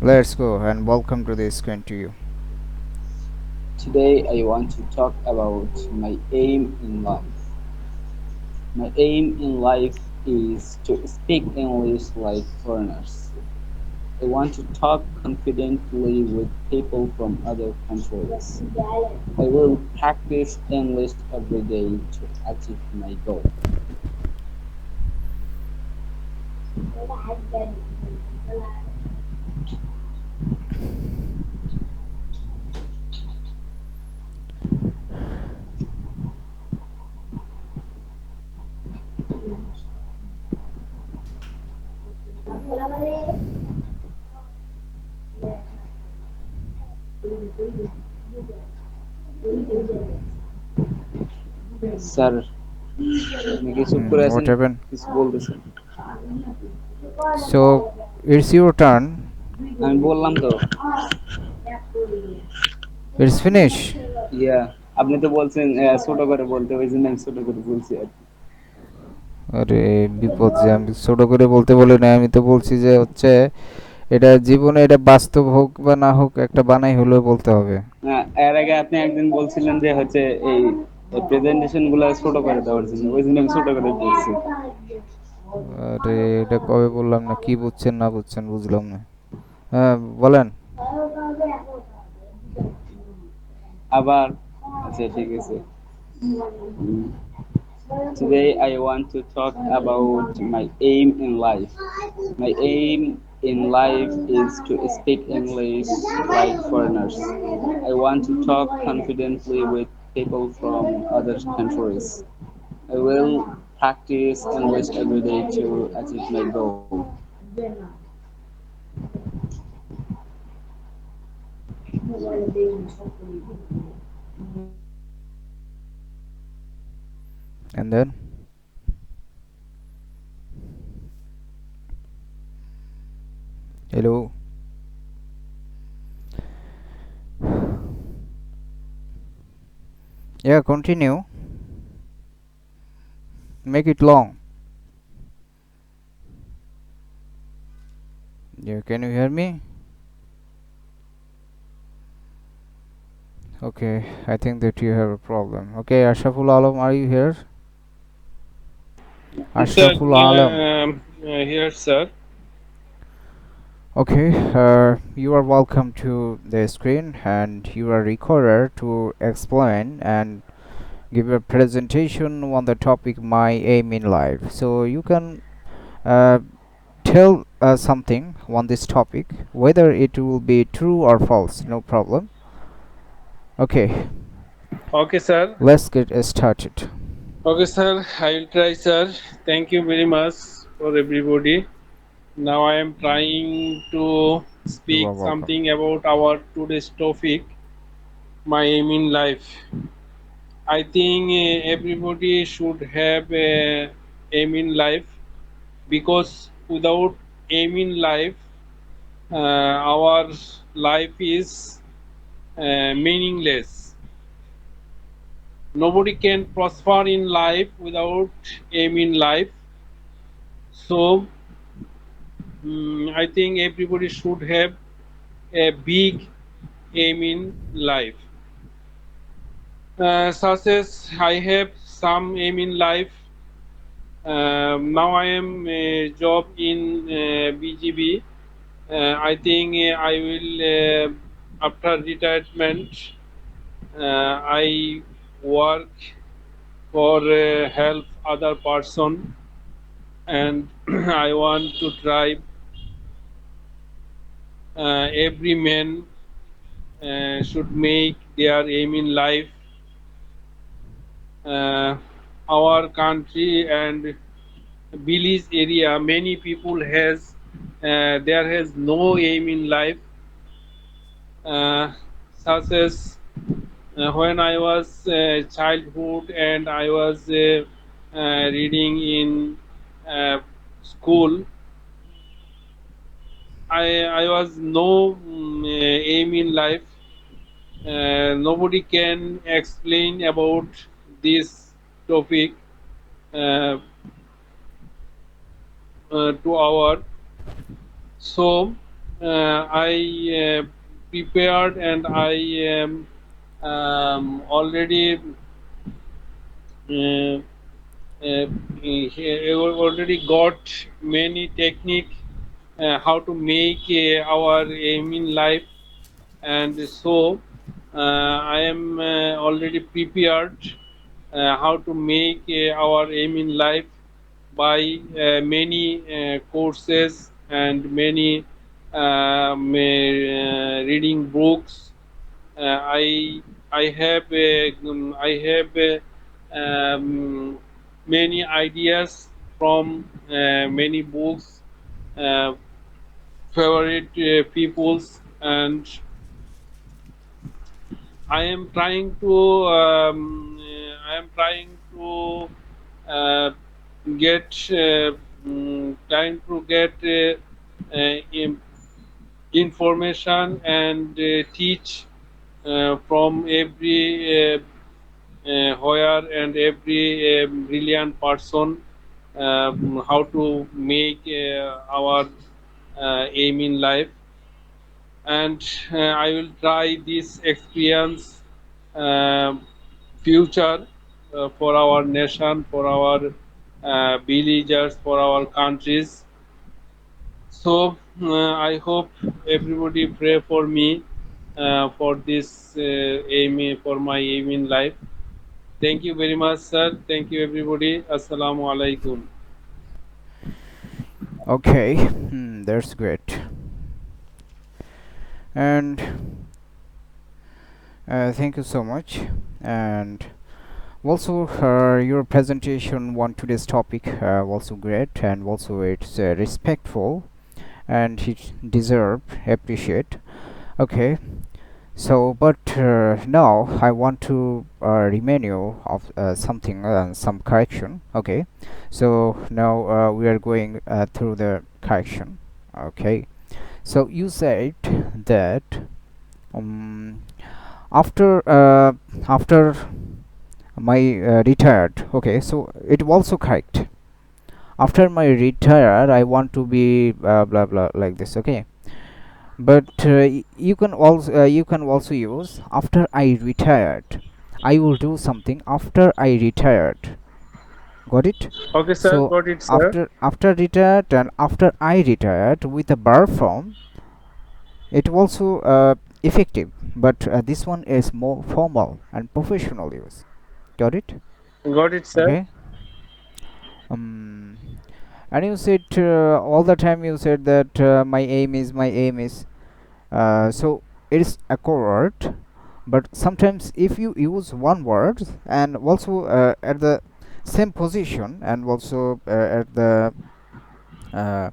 Let's go and welcome to the screen to you. Today I want to talk about my aim in life. My aim in life is to speak English like foreigners. I want to talk confidently with people from other countries. I will practice English every day to achieve my goal. Sir আপনি কি চুপ করে What আছেন happened? কিছু বলতেছেন So it's your turn. আমি বললাম তো It's finished. ইয়া আপনি তো বলছেন ছোট করে বলতে ওই জন্য আমি ছোট করে বলছি আর কি। আরে বিপদ যে আমি ছোট করে বলতে বলি না, আমি তো বলছি যে হচ্ছে এটা জীবনে এটা বাস্তব হোক বা না হোক একটা বানাই হলেও বলতে হবে। এর আগে আপনি একদিন বলছিলেন যে হচ্ছে এই প্রেজেন্টেশন গুলো ছোট করে দেওয়ার জন্য ওই জন্য আমি ছোট করে বলছি। আরে এটা কবে বললাম, না কি বুঝছেন না বুঝছেন বুঝলাম না। হ্যাঁ বলেন। আবার আচ্ছা ঠিক আছে। Today I want to talk about my aim in life. My aim in life is to speak English like foreigners. I want to talk confidently with people from other countries. I will practice English every day to achieve my goal. And then hello. Yeah, continue. Make it long. Yeah, can you hear me? Okay, I think that you have a problem. Okay, Ashraful Alam, are you here? Sir, Ashraful Alam. here, sir. Okay, you are welcome to the screen and you are recorded to explain and give a presentation on the topic my aim in life. So you can uh, tell something on this topic, whether it will be true or false, no problem. Okay, Okay, sir. let's get started. Okay, sir. I will try, sir. Thank you very much for everybody. Now I am trying to You are speak welcome. something about our today's topic, my aim in life. I think everybody should have a aim in life because without aim in life, our life is meaningless. Nobody can prosper in life without aim in life. So I think everybody should have a big aim in life. Such as I have some aim in life. Now I am a job in BGB. I think I will after retirement I work for help other person, and I want to try every man should make their aim in life. Uh, our country and village area, many people has there has no aim in life, uh, such as when I was childhood and I was reading in school. I was no aim in life. Nobody can explain about this topic to our. So I prepared and I am already uh, already got many technique how to make our aim in life, and so I am already prepared how to make our aim in life by many courses and many reading books. I have many ideas from many books, uh, favorite peoples, and I am trying to uh, get trying to get information and teach from every where and every brilliant person how to make our aim in life, and I will try this experience uh, future for our nation, for our villagers, for our countries. So I hope everybody pray for me for this aim, for my aim in life. Thank you very much, sir. Thank you, everybody. Assalamu alaikum. Okay, that's great. And thank you so much. And also, your presentation on today's topic also great, and also it's respectful, and it deserve appreciate. Okay, so but now I want to remind you of something, some correction. Okay, so now we are going through the correction. Okay, so you said that um, after my retired. Okay, so it also correct. After my retire, I want to be blah blah like this. Okay, but you can also use after I retired. I will do something after I retired. Got it? Okay, sir. So Got it, sir. after retired and after I retired with a verb form, it also effective. But this one is more formal and professional use. Got it? Got it, sir. Okay. Um, and you said all the time you said that my aim is so it is accurate, but sometimes if you use one word and also at the same position and also at the uh,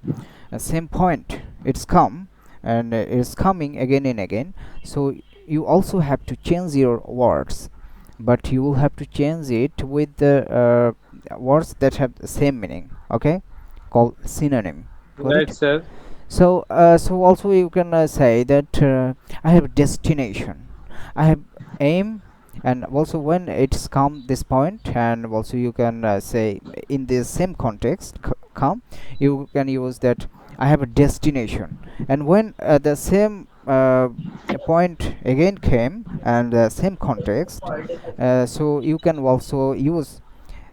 same point it's come and it's coming again and again, so you also have to change your words, but you will have to change it with the words that have the same meaning. Okay, called synonym. Got Right, it? sir. So so also you can say that I have destination, I have aim, and also when it's come this point, and also you can say in the same context come, you can use that I have a destination. And when the same point again came and the same context, so you can also use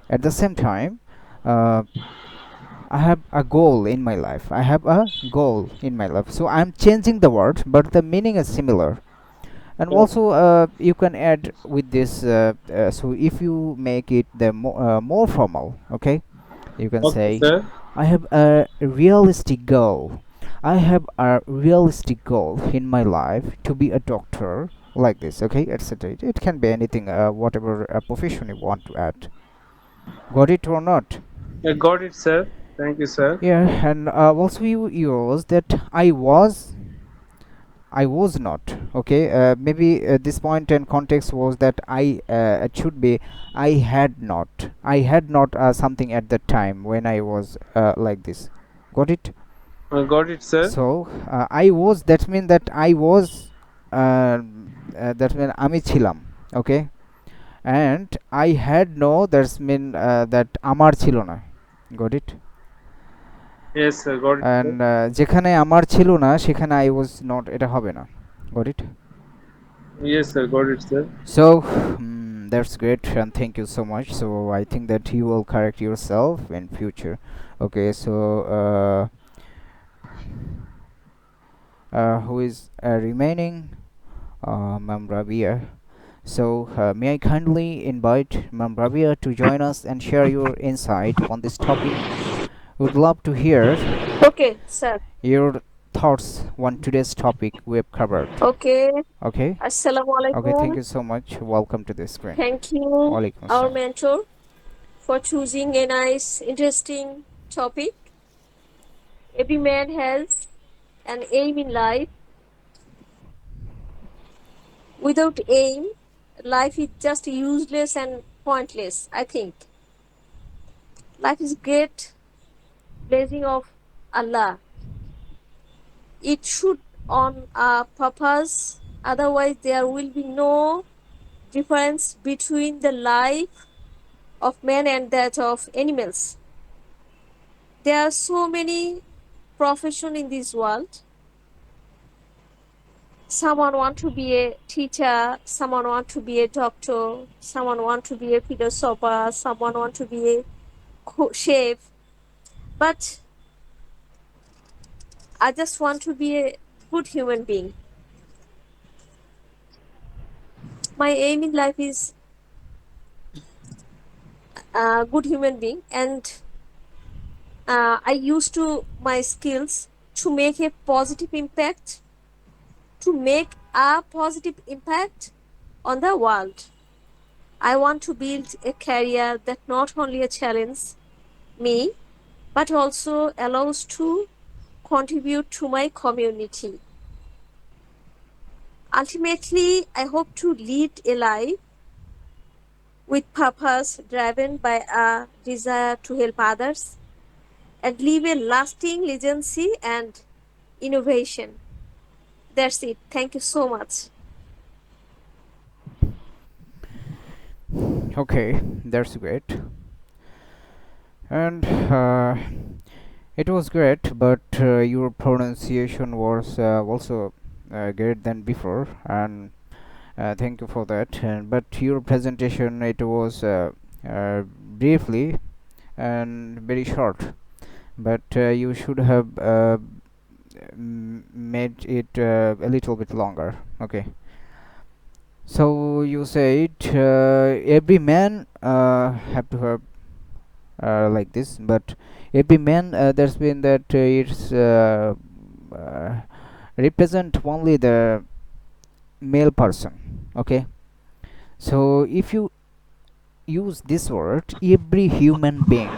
at the same time uh, I have a goal in my life. I have a goal in my life. So I'm changing the word, but the meaning is similar. And Yeah. also, you can add with this. So if you make it the more formal, okay, you can Okay, say, sir. I have a realistic goal. I have a realistic goal in my life to be a doctor, like this, okay, etc. It can be anything, whatever profession you want to add. Got it or not? Got it, sir. Thank you, sir. Yeah, and also you use that I was not. Okay, maybe this point and context was that it should be I had not. I had not something at that time when I was like this. Got it? Got it, sir. So I was. That means that I was. That means আমি ছিলাম. Okay, and I had no. That's mean that আমার ছিল না. Got it? Yes, sir. Got it, sir. and যেখানে আমার ছিল না সেখানে I was not, এটা হবে না. Got it? Yes, sir. Got it, sir. So that's great, and thank you so much. So I think that you will correct yourself in future. Okay, so who is remaining? Ma'am Rabia. So may I kindly invite Ma'am Rabia to join us and share your insight on this topic. Would love to hear Okay, sir. your thoughts on today's topic we have covered. Okay. Okay. Assalamu Okay, thank alaikum. you so much. Welcome to the screen. Thank you, Walaikum our assalam. mentor, for choosing a nice, interesting topic. Every man has an aim in life. Without aim, life is just useless and pointless, I think. Life is great blessing of Allah. It should on a purpose, otherwise there will be no difference between the life of man and that of animals. There are so many professions in this world. Someone want to be a teacher, someone want to be a doctor, someone want to be a philosopher, someone want to be a chef. But I just want to be a good human being. My aim in life is a good human being, and I used to my skills to make a positive impact, to make a positive impact on the world. I want to build a career that not only a challenge me, but also allows to contribute to my community. Ultimately, I hope to lead a life with purpose, driven by a desire to help others and leave a lasting legacy and innovation. That's it. Thank you so much. Okay, that's great. And it was great, but your pronunciation was also great than before, and thank you for that. And but your presentation, it was briefly and very short, but you should have made it a little bit longer. Okay. So you said every man have to have like this, but every man, there's been that it's represent only the male person. Okay. So if you use this word, every human being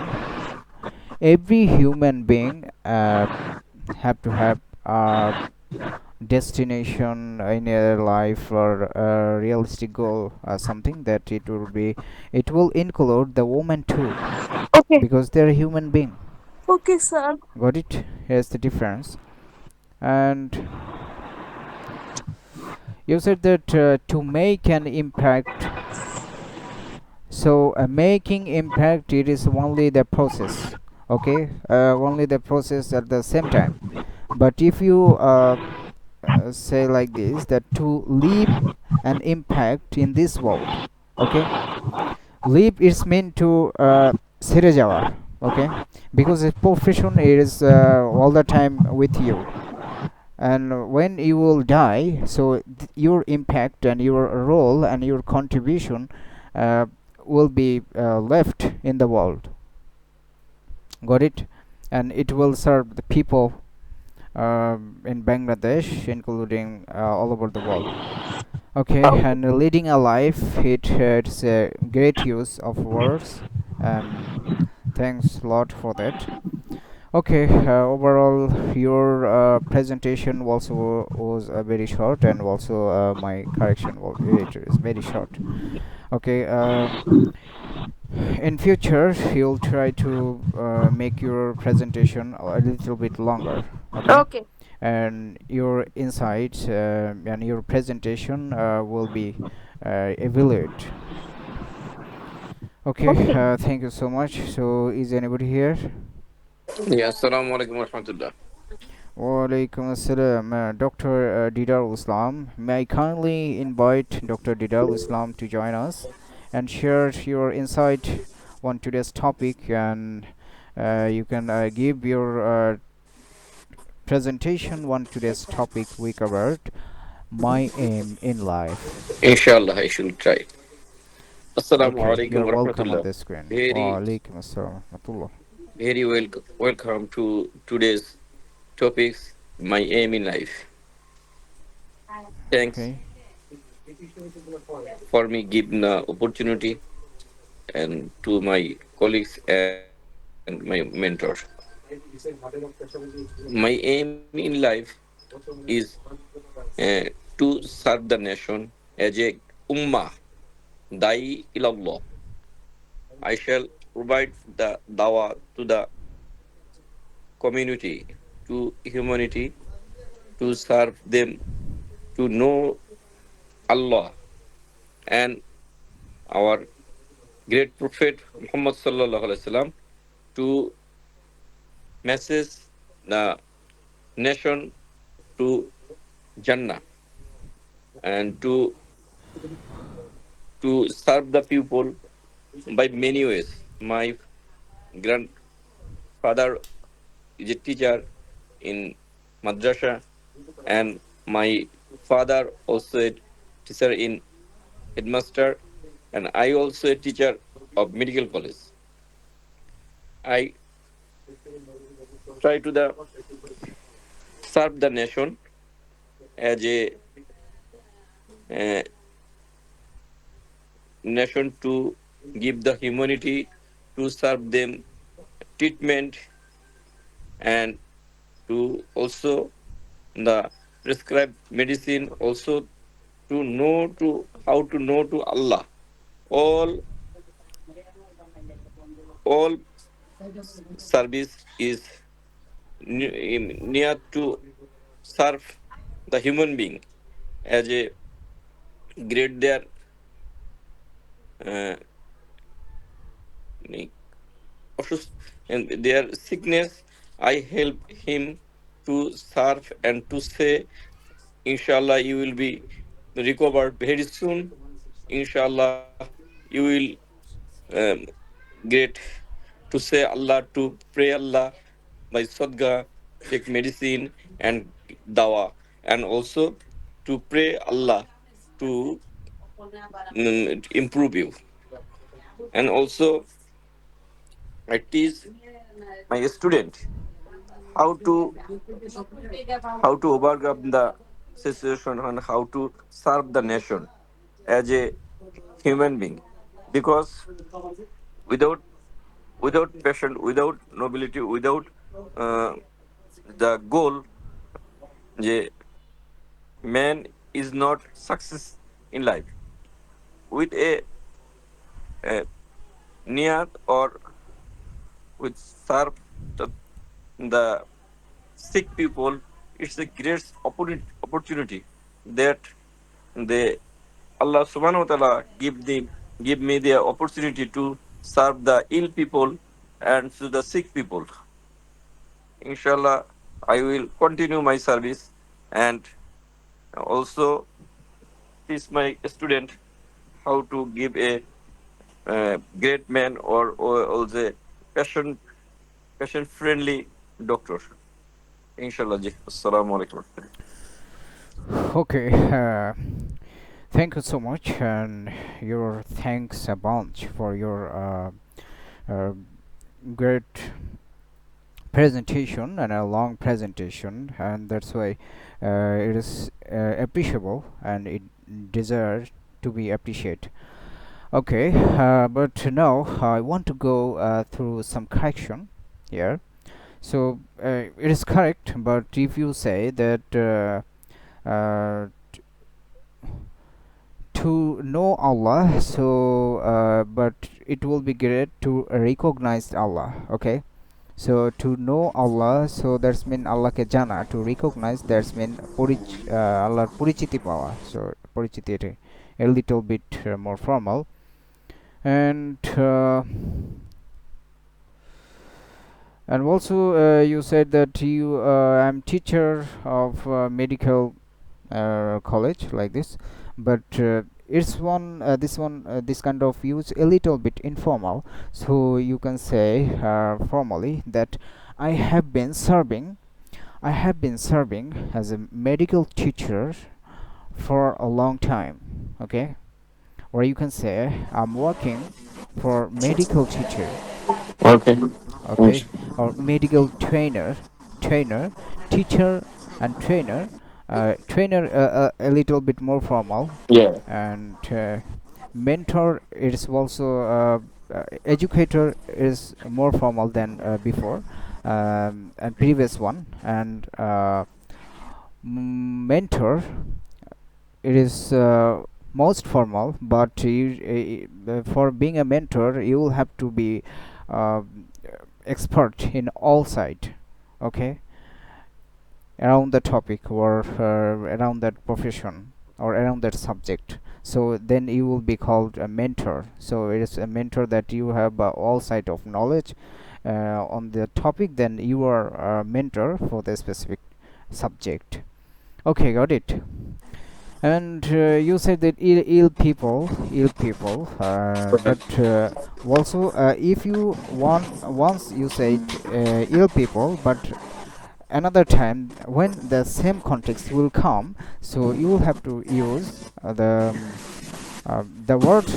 have to have a destination in their life, or a realistic goal, something that it will include the woman too, Okay. because they're a human being. Okay, sir. Got it? Here's the difference. And you said that to make an impact, so making impact, it is only the process. Okay, only the process at the same time. But if you say like this, that to leave an impact in this world, okay, leave is meant to ছেড়ে যাওয়া, okay, because a profession is all the time with you, and when you will die, so your impact and your role and your contribution uh, will be left in the world. Got it? And it will serve the people in Bangladesh, including all over the world. Okay, and leading a life, it's a great use of words, and thanks a lot for that. Okay, overall, your presentation also was very short, and also my correction was, it is very short. Okay, in future, you'll try to make your presentation a little bit longer. Okay. Okay. And your insights and your presentation will be evaluated. Okay, Okay. thank you so much. So is anybody here? Yeah, assalamu alaikum warahmatullah. Walaikum assalam. Dr. Didar Islam. May I kindly invite Dr. Didar Islam to join us and share your insight on today's topic, and you can give your presentation on today's topic we covered, my aim in life. Inshallah, I should try. Assalamu Okay, alaikum you're welcome on warahmatullah. the screen. Very, Walaikum assalam rahmatullah. very welcome to today's topics, my aim in life. Thanks Okay. for me giving the opportunity and to my colleagues and my mentor. My aim in life is to serve the nation as a ummah, da'i ilallah. I shall provide the dawah to the community, to humanity, to serve them, to know Allah and our great Prophet Muhammad sallallahu alaihi wasallam, to message the nation to Jannah, and to serve the people by many ways. My grandfather is a teacher in madrasa, and my father also a teacher in headmaster, and I also a teacher of medical college. I try to the serve the nation as a uh, nation, to give the humanity, to serve them treatment, and to also the prescribed medicine, also to know to how to know to Allah. All all service is near to serve the human being as a great their uh, and their sickness. I help him to serve and to say, inshallah you will be recovered very soon. Inshallah you will um, get to say Allah, to pray Allah by sadqa, take medicine and dawa, and also to pray Allah to improve you. And also I teach my student how to overcome the situation and how to serve the nation as a human being, because without passion, without nobility, without uh, the goal, the man is not success in life. With a niyat, or with serve the sick people, it's a great opportunity that the Allah subhanahu wa ta'ala give me the opportunity to serve the ill people and to the sick people. Inshallah, I will continue my service and also teach my student how to give a great man, or also passion friendly doctor. Inshallah ji. Assalamu alaikum. Okay. Thank you so much, and your thanks a bunch for your great presentation and a long presentation, and that's why it is appreciable and it deserves to be appreciated. Okay, but now I want to go through some correction here. So it is correct, but if you say that to know Allah, so but it will be great to recognize Allah. Okay, so to know Allah, so that's mean Allah ke jana. To recognize, that's mean Allah purichiti pawa. So purichiti a little bit more formal, and And also, you said that you am teacher of medical college like this, but it's one this kind of use a little bit informal, so you can say formally that I have been serving I have been serving as a medical teacher for a long time, okay? Or you can say I'm working for medical teacher, Okay. okay? Yes. Or medical trainer, teacher and trainer. Trainer a little bit more formal, Yeah. and mentor is also educator is more formal than before, and previous one, and mentor it is most formal, but for being a mentor you will have to be uh, expert in all side, okay, around the topic or around that profession or around that subject. So then you will be called a mentor. So it is a mentor that you have all side of knowledge on the topic, then you are a mentor for the specific subject. Okay, got it. And you said that ill people, but also if you want once you said ill people, but another time when the same context will come, so you will have to use the word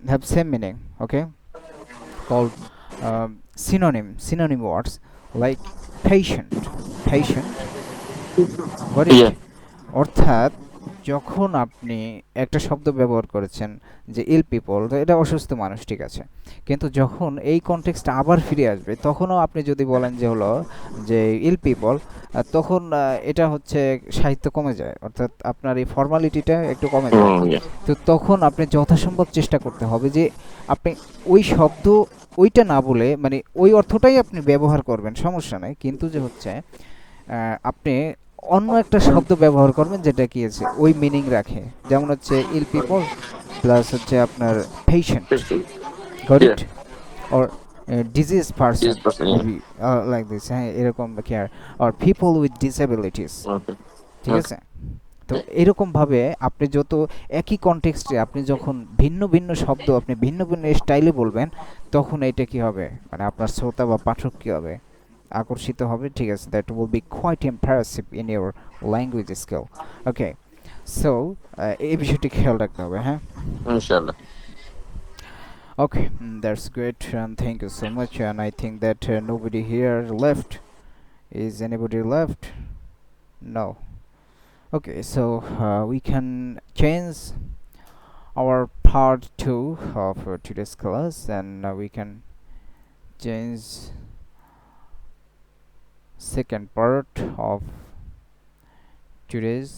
have same meaning, okay, called synonym words like patient, got it? Yeah. অর্থাৎ যখন আপনি একটা শব্দ ব্যবহার করেছেন যে ইল people, তো এটা অসুস্থ মানুষ, ঠিক আছে, কিন্তু যখন এই কনটেক্সট আবার ফিরে আসবে তখনও আপনি যদি বলেন যে হলো যে ইল পিপল, তখন এটা হচ্ছে সাহিত্য কমে যায়, অর্থাৎ আপনার এই ফর্মালিটিটা একটু কমে যায়। Yeah. তো তখন আপনি যথাসম্ভব চেষ্টা করতে হবে যে আপনি ওই শব্দ ওইটা না বলে, মানে ওই অর্থটাই আপনি ব্যবহার করবেন, সমস্যা নাই, কিন্তু যে হচ্ছে আপনি অন্য একটা শব্দ ব্যবহার করবেন যেটা কি আছে ওই মিনিং রাখে, যেমন হচ্ছে ইল পিপল প্লাস হচ্ছে আপনার patient, goat Yeah. It, or disease person This person. Will Yeah. Be like this, হ্যাঁ, এরকম care, or people with disabilities, Okay. ঠিক Okay. আছে? তো এরকমভাবে আপনি যত একই কনটেক্সটে আপনি যখন ভিন্ন ভিন্ন শব্দ আপনি ভিন্ন ভিন্ন স্টাইলে বলবেন, তখন এটা কি হবে, মানে আপনার শ্রোতা বা পাঠক কি হবে, আকর্ষিত হবে, ঠিক আছে, that will be quite impressive in your language skill. Okay, so এই বিষয়টি খেয়াল রাখতে হবে, হ্যাঁ। Inshallah. Okay, that's great, and thank you so much, and I think that nobody here left. Is anybody left? No. Okay, so we can change our part 2 of today's class, and we can change second part of today's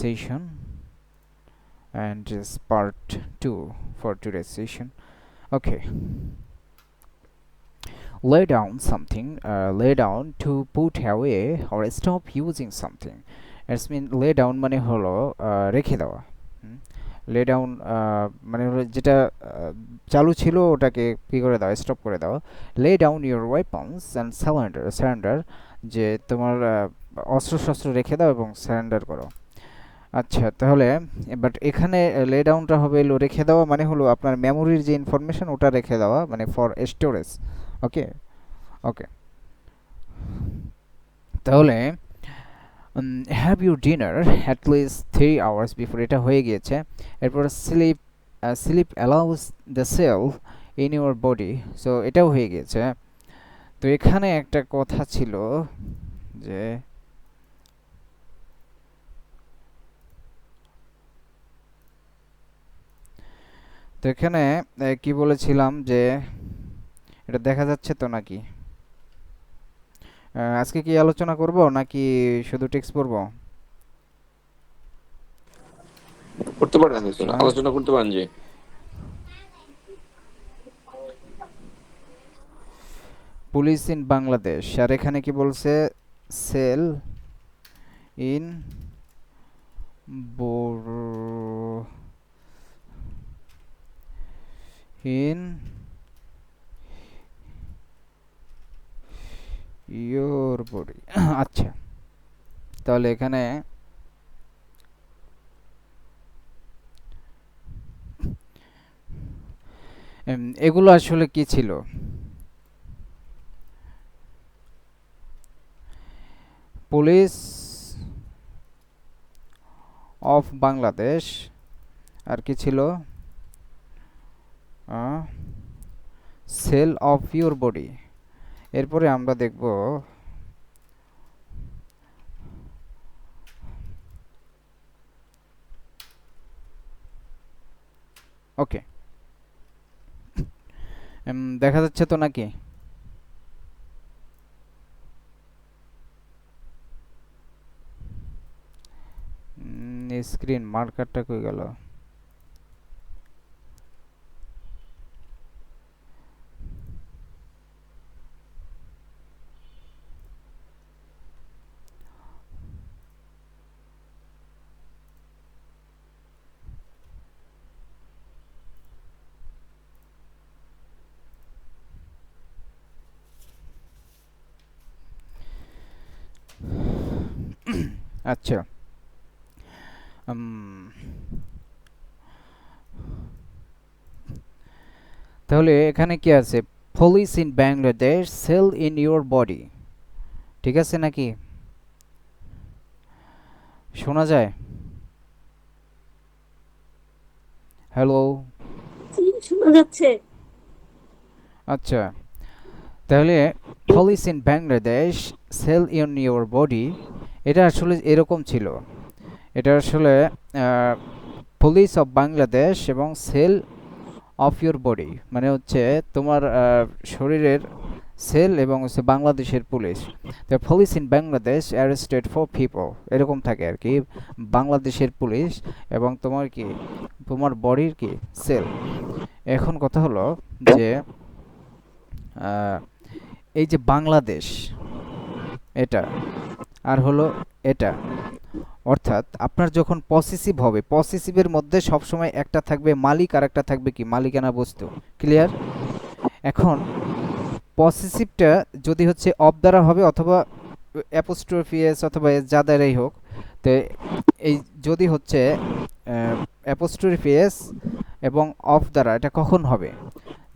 session, and is part 2 for today's session. Okay, lay down something, lay down to put away or stop using something. It's mean lay down মানে হলো রেখে দেওয়া, lay down মানে হলো যেটা চালু ছিল ওটাকে কি করে দাও, স্টপ করে দাও। lay down your weapons and surrender, যে তোমার অস্ত্রশস্ত্র রেখে দাও এবং সারেন্ডার করো। আচ্ছা, তাহলে বাট এখানে লে ডাউনটা হবে হলো রেখে দেওয়া, মানে হলো আপনার মেমোরির যে ইনফরমেশন ওটা রেখে দেওয়া, মানে ফর স্টোরেজ। ওকে, ওকে, তাহলে have your dinner at least 3 hours before, এটা হয়ে গিয়েছে। এরপর sleep allows the cell in your body, so এটাও হয়ে গিয়েছে। তো এখানে একটা কথা ছিল যে তো এখানে কি বলেছিলাম যে এটা দেখা যাচ্ছে তো নাকি, আজকে কি আলোচনা করব নাকি শুধু টেক্সট পড়ব? করতে পারেন আলোচনা, আলোচনা করতে পারেন যে পুলিশ ইন বাংলাদেশ, আর এখানে কি বলছে, cell in bor in your body আচ্ছা, তাহলে এখানে এগুলো আসলে কি ছিল? পুলিশ অফ বাংলাদেশ, আর কি ছিল? Cell of your body. এরপরে আমরা দেখব ওকে, দেখা যাচ্ছে তো নাকি? স্ক্রিন মার্কারটা কই গেল? আচ্ছা, তাহলে এখানে কি আছে? Police in Bangladesh cell in your body, ঠিক আছে নাকি? শোনা যায়? হ্যালো, শোনা যাচ্ছে। আচ্ছা, তাহলে police in Bangladesh cell in your body, এটা আসলে এরকম ছিল। এটা আসলে পুলিশ অফ বাংলাদেশ এবং সেল অফ ইউর বডি মানে হচ্ছে তোমার শরীরের সেল এবং হচ্ছে বাংলাদেশের পুলিশ। তো police in Bangladesh arrested 4 people, এরকম থাকে আর কি। বাংলাদেশের পুলিশ এবং তোমার কি তোমার বডির কি সেল। এখন কথা হলো যে এই যে বাংলাদেশ এটা আর হলো এটা, অর্থাৎ আপনার যখন পসেসিভ হবে, পসেসিভের মধ্যে সবসময় একটা থাকবে মালিক আর একটা থাকবে কি মালিকানা বস্তু। ক্লিয়ার? এখন পসেসিভটা যদি হচ্ছে অফ দ্বারা হবে অথবা অ্যাপোস্ট্রফি এস অথবা এস যা দ্বারাই হোক, তো এই যদি হচ্ছে অ্যাপোস্ট্রফি এস এবং অফ দ্বারা, এটা কখন হবে?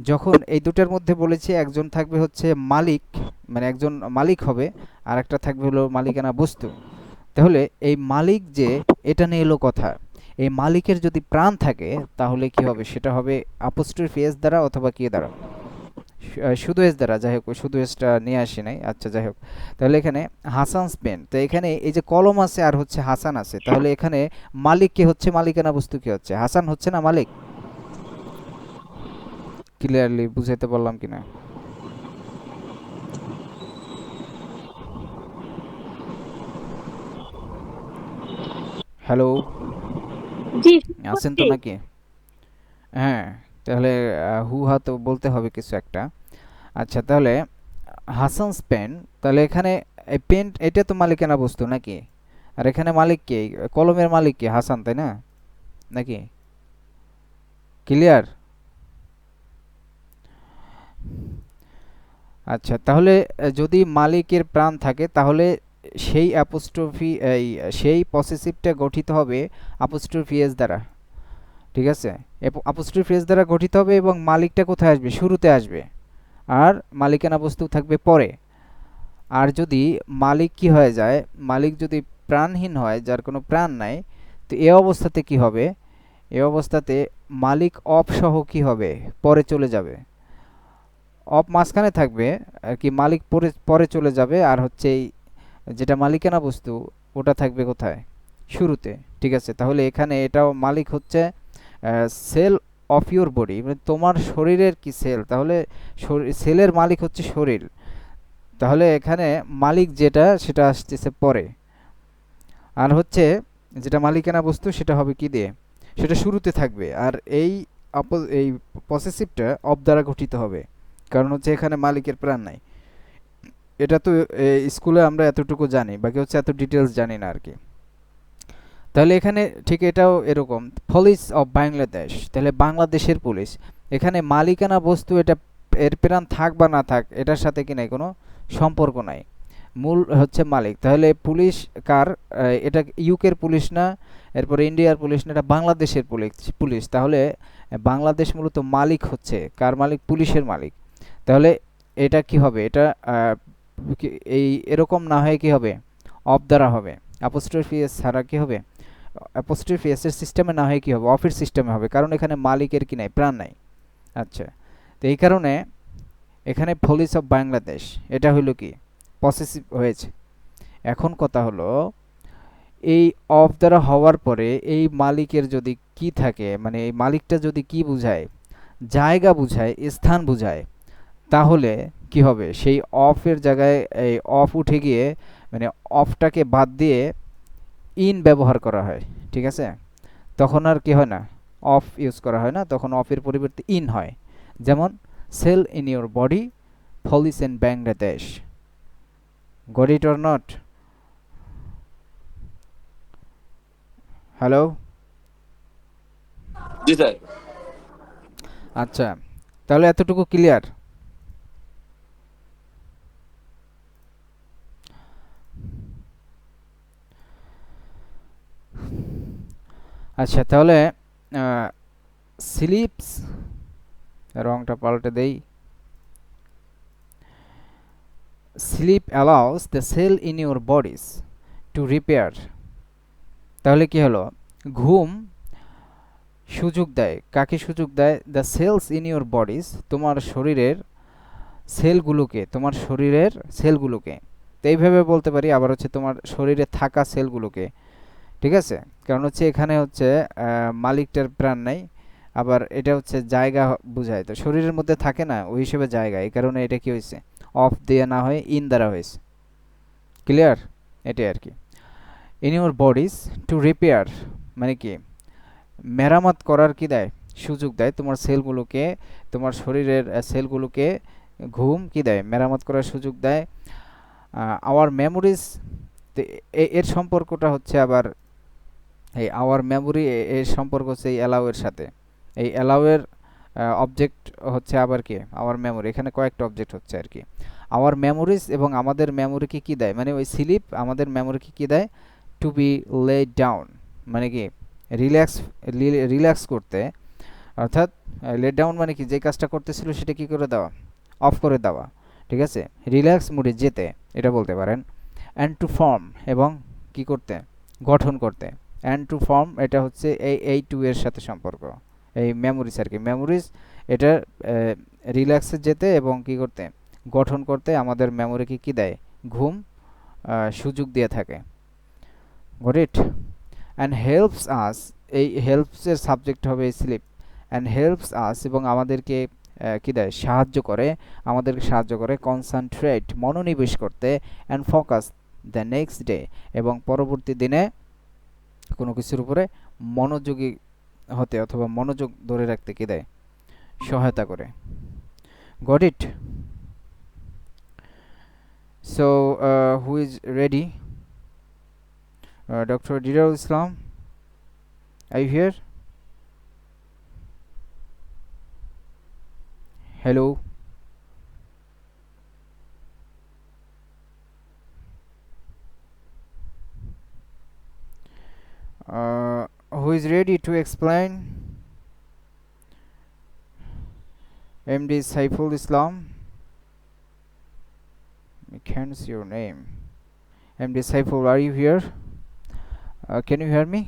যখন এই দুটার মধ্যে বলেছি একজন থাকবে হচ্ছে মালিক, মানে একজন মালিক হবে, আর একটা থাকবে হলো মালিকানা বস্তু। তাহলে এই মালিক যে, এটা নিয়ে এলো কথা। এই মালিকের যদি প্রাণ থাকে তাহলে কি হবে? সেটা হবে অ্যাপোস্ট্রফি এস দ্বারা অথবা কি দ্বারা? শুধু এস দ্বারা। যাই হোক, শুধু এসটা নিয়ে আসি নাই। আচ্ছা, যাই হোক, তাহলে এখানে হাসানস পেন, তো এখানে এই যে কলম আছে আর হচ্ছে হাসান আছে, তাহলে এখানে মালিক কে হচ্ছে? মালিকানা বস্তু কি হচ্ছে? হাসান হচ্ছে না মালিক? ক্লিয়ারলি বুঝাইতে পারলাম কিনা? হ্যালো, জি, আছেন তো নাকি? হ্যাঁ, তাহলে হু হা তো বলতে হবে কিছু একটা। আচ্ছা, তাহলে হাসানস পেন, তাহলে এখানে এই পেন এটা তো মালিকানা বস্তু নাকি? আর এখানে মালিক কে? কলমের মালিক কে? হাসান, তাই না? নাকি? ক্লিয়ার? আচ্ছা, তাহলে যদি মালিকের প্রাণ থাকে তাহলে সেই অ্যাপোস্ট্রফি এই সেই পসেসিভটা গঠিত হবে অ্যাপোস্ট্রফি এস দ্বারা, ঠিক আছে? অ্যাপোস্ট্রফি এস দ্বারা গঠিত হবে এবং মালিকটা কোথায় আসবে? শুরুতে আসবে, আর মালিকানা বস্তু থাকবে পরে। আর যদি মালিক কি হয়ে যায়, মালিক যদি প্রাণহীন হয়, যার কোনো প্রাণ নাই, তো এ অবস্থাতে কি হবে? এ অবস্থাতে মালিক অফ সহ কি হবে? পরে চলে যাবে। অফ মাঝখানে থাকবে আর কি, মালিক পরে পরে চলে যাবে, আর হচ্ছে এই যেটা মালিকানা বস্তু ওটা থাকবে কোথায়? শুরুতে, ঠিক আছে? তাহলে এখানে এটাও মালিক হচ্ছে সেল অফ ইউর বডি, মানে তোমার শরীরের কি সেল, তাহলে সেলের মালিক হচ্ছে শরীর। তাহলে এখানে মালিক যেটা সেটা আসতেছে পরে, আর হচ্ছে যেটা মালিকানা বস্তু সেটা হবে কি দিয়ে? সেটা শুরুতে থাকবে। আর এই পসেসিভটা অফ দ্বারা গঠিত হবে, কারণ হচ্ছে এখানে মালিকের প্রাণ নাই। এটা তো স্কুলে আমরা এতটুকু জানি, বাকি হচ্ছে এত ডিটেলস জানি না আর কি। তাহলে এখানে ঠিক এটাও এরকম, পুলিশ অফ বাংলাদেশ, তাহলে বাংলাদেশের পুলিশ। এখানে মালিকানা বস্তু, এটা এর প্রাণ থাক বা না থাক এটার সাথে কি নাই, কোনো সম্পর্ক নাই, মূল হচ্ছে মালিক। তাহলে পুলিশ কার? এটা ইউকের পুলিশ না, এরপরে ইন্ডিয়ার পুলিশ না, এটা বাংলাদেশের পুলিশ। তাহলে বাংলাদেশ মূলত মালিক হচ্ছে কার মালিক? পুলিশের মালিক। তাহলে এটা কি হবে? এটা এই এরকম না হয়ে কি হবে? অফ দ্বারা হবে, অ্যাপোস্ট্রফি এস ছাড়া কি হবে? অ্যাপোস্ট্রফি এস এর সিস্টেমে না হয়ে কি হবে? অফের সিস্টেমে হবে, কারণ এখানে মালিকের কি নাই, প্রাণ নাই। আচ্ছা, তো এই কারণে এখানে পুলিশ অফ বাংলাদেশ এটা হইল কি পসেসিভ হয়েছে। এখন কথা হলো, এই অফ দ্বারা হওয়ার পরে এই মালিকের যদি কি থাকে, মানে এই মালিকটা যদি কি বুঝায়, জায়গা বুঝায়, স্থান বুঝায়, তাহলে কি হবে? সেই অফের জায়গায় এই অফ উঠে গিয়ে, মানে অফটাকে বাদ দিয়ে ইন ব্যবহার করা হয়, ঠিক আছে? তখন আর কি হয় না, অফ ইউজ করা হয় না, তখন অফের পরিবর্তে ইন হয়। যেমন cell in your body, police in Bangladesh. Got it or not? Hello? জি স্যার। আচ্ছা, তাহলে এতটুকু ক্লিয়ার? আচ্ছা, তাহলে স্লিপস, রংটা পাল্টে দেই, sleep allows the cell in your bodies to repair. তাহলে কি হলো? ঘুম সুযোগ দেয়, কাকে সুযোগ দেয়? The cells in your bodies, তোমার শরীরের সেলগুলোকে, তোমার শরীরের সেলগুলোকে। তো এইভাবে বলতে পারি, আবার হচ্ছে তোমার শরীরে থাকা সেলগুলোকে, ঠিক আছে? কারণ হচ্ছে এখানে হচ্ছে মালিকটার প্রাণ নাই, আবার এটা হচ্ছে জায়গা বোঝায়, তো শরীরের মধ্যে থাকে না ওই হিসেবে জায়গা, এই কারণে এটা কি হয়েছে? অফ দিয়ে না হয়ে ইন দ্বারা হয়েছে। ক্লিয়ার? এটাই আর কি। In your bodies to repair মানে কি? মেরামত করার কি দেয়? সুযোগ দেয় তোমার সেলগুলোকে, তোমার শরীরের সেলগুলোকে ঘুম কি দেয়? মেরামত করার সুযোগ দেয়। আওয়ার মেমোরিজ, এর সম্পর্কটা হচ্ছে আবার এই আওয়ার মেমোরি, এর সম্পর্ক হচ্ছে এই অ্যালাউ এর সাথে। এই অ্যালাউ এর অবজেক্ট হচ্ছে আবার কি? Our memory. এখানে কয়েকটা অবজেক্ট হচ্ছে আর কি। আওয়ার মেমোরিজ এবং আমাদের মেমোরিকে কি দেয়, মানে ওই স্লিপ আমাদের মেমোরিকে কি দেয়? টু বি লেড ডাউন, মানে কি? রিল্যাক্স, রিল্যাক্স করতে। অর্থাৎ লেট ডাউন মানে কি? যে কাজটা করতেছিল সেটা কি করে দেওয়া? অফ করে দেওয়া, ঠিক আছে? রিল্যাক্স মুডে যেতে, এটা বলতে পারেন। অ্যান্ড টু ফর্ম, এবং কি করতে? গঠন করতে। অ্যান্ড টু ফর্ম এটা হচ্ছে এই টু এর সাথে সম্পর্ক, এই মেমোরিজ আর কি। মেমোরিজ এটা রিল্যাক্সে যেতে এবং কি করতে? গঠন করতে আমাদের মেমোরিকে কি দেয়? ঘুম সুযোগ দিয়ে থাকে। Got it? And helps us, এই হেল্পসের সাবজেক্ট হবে স্লিপ। অ্যান্ড হেল্পস আস, এবং আমাদেরকে কি দেয়? সাহায্য করে, আমাদেরকে সাহায্য করে কনসেন্ট্রেট, মনোনিবেশ করতে, and focus the next day, এবং পরবর্তী দিনে কোনো কিছুর উপরে মনোযোগী হতে অথবা মনোযোগ ধরে রাখতে কি দেয়? সহায়তা করে। Got it? So who is ready? Doctor Didarul Islam, are you here? Hello? Who is ready to explain? MD Saiful Islam. I can't see your name. MD Saiful, are you here? Can you hear me?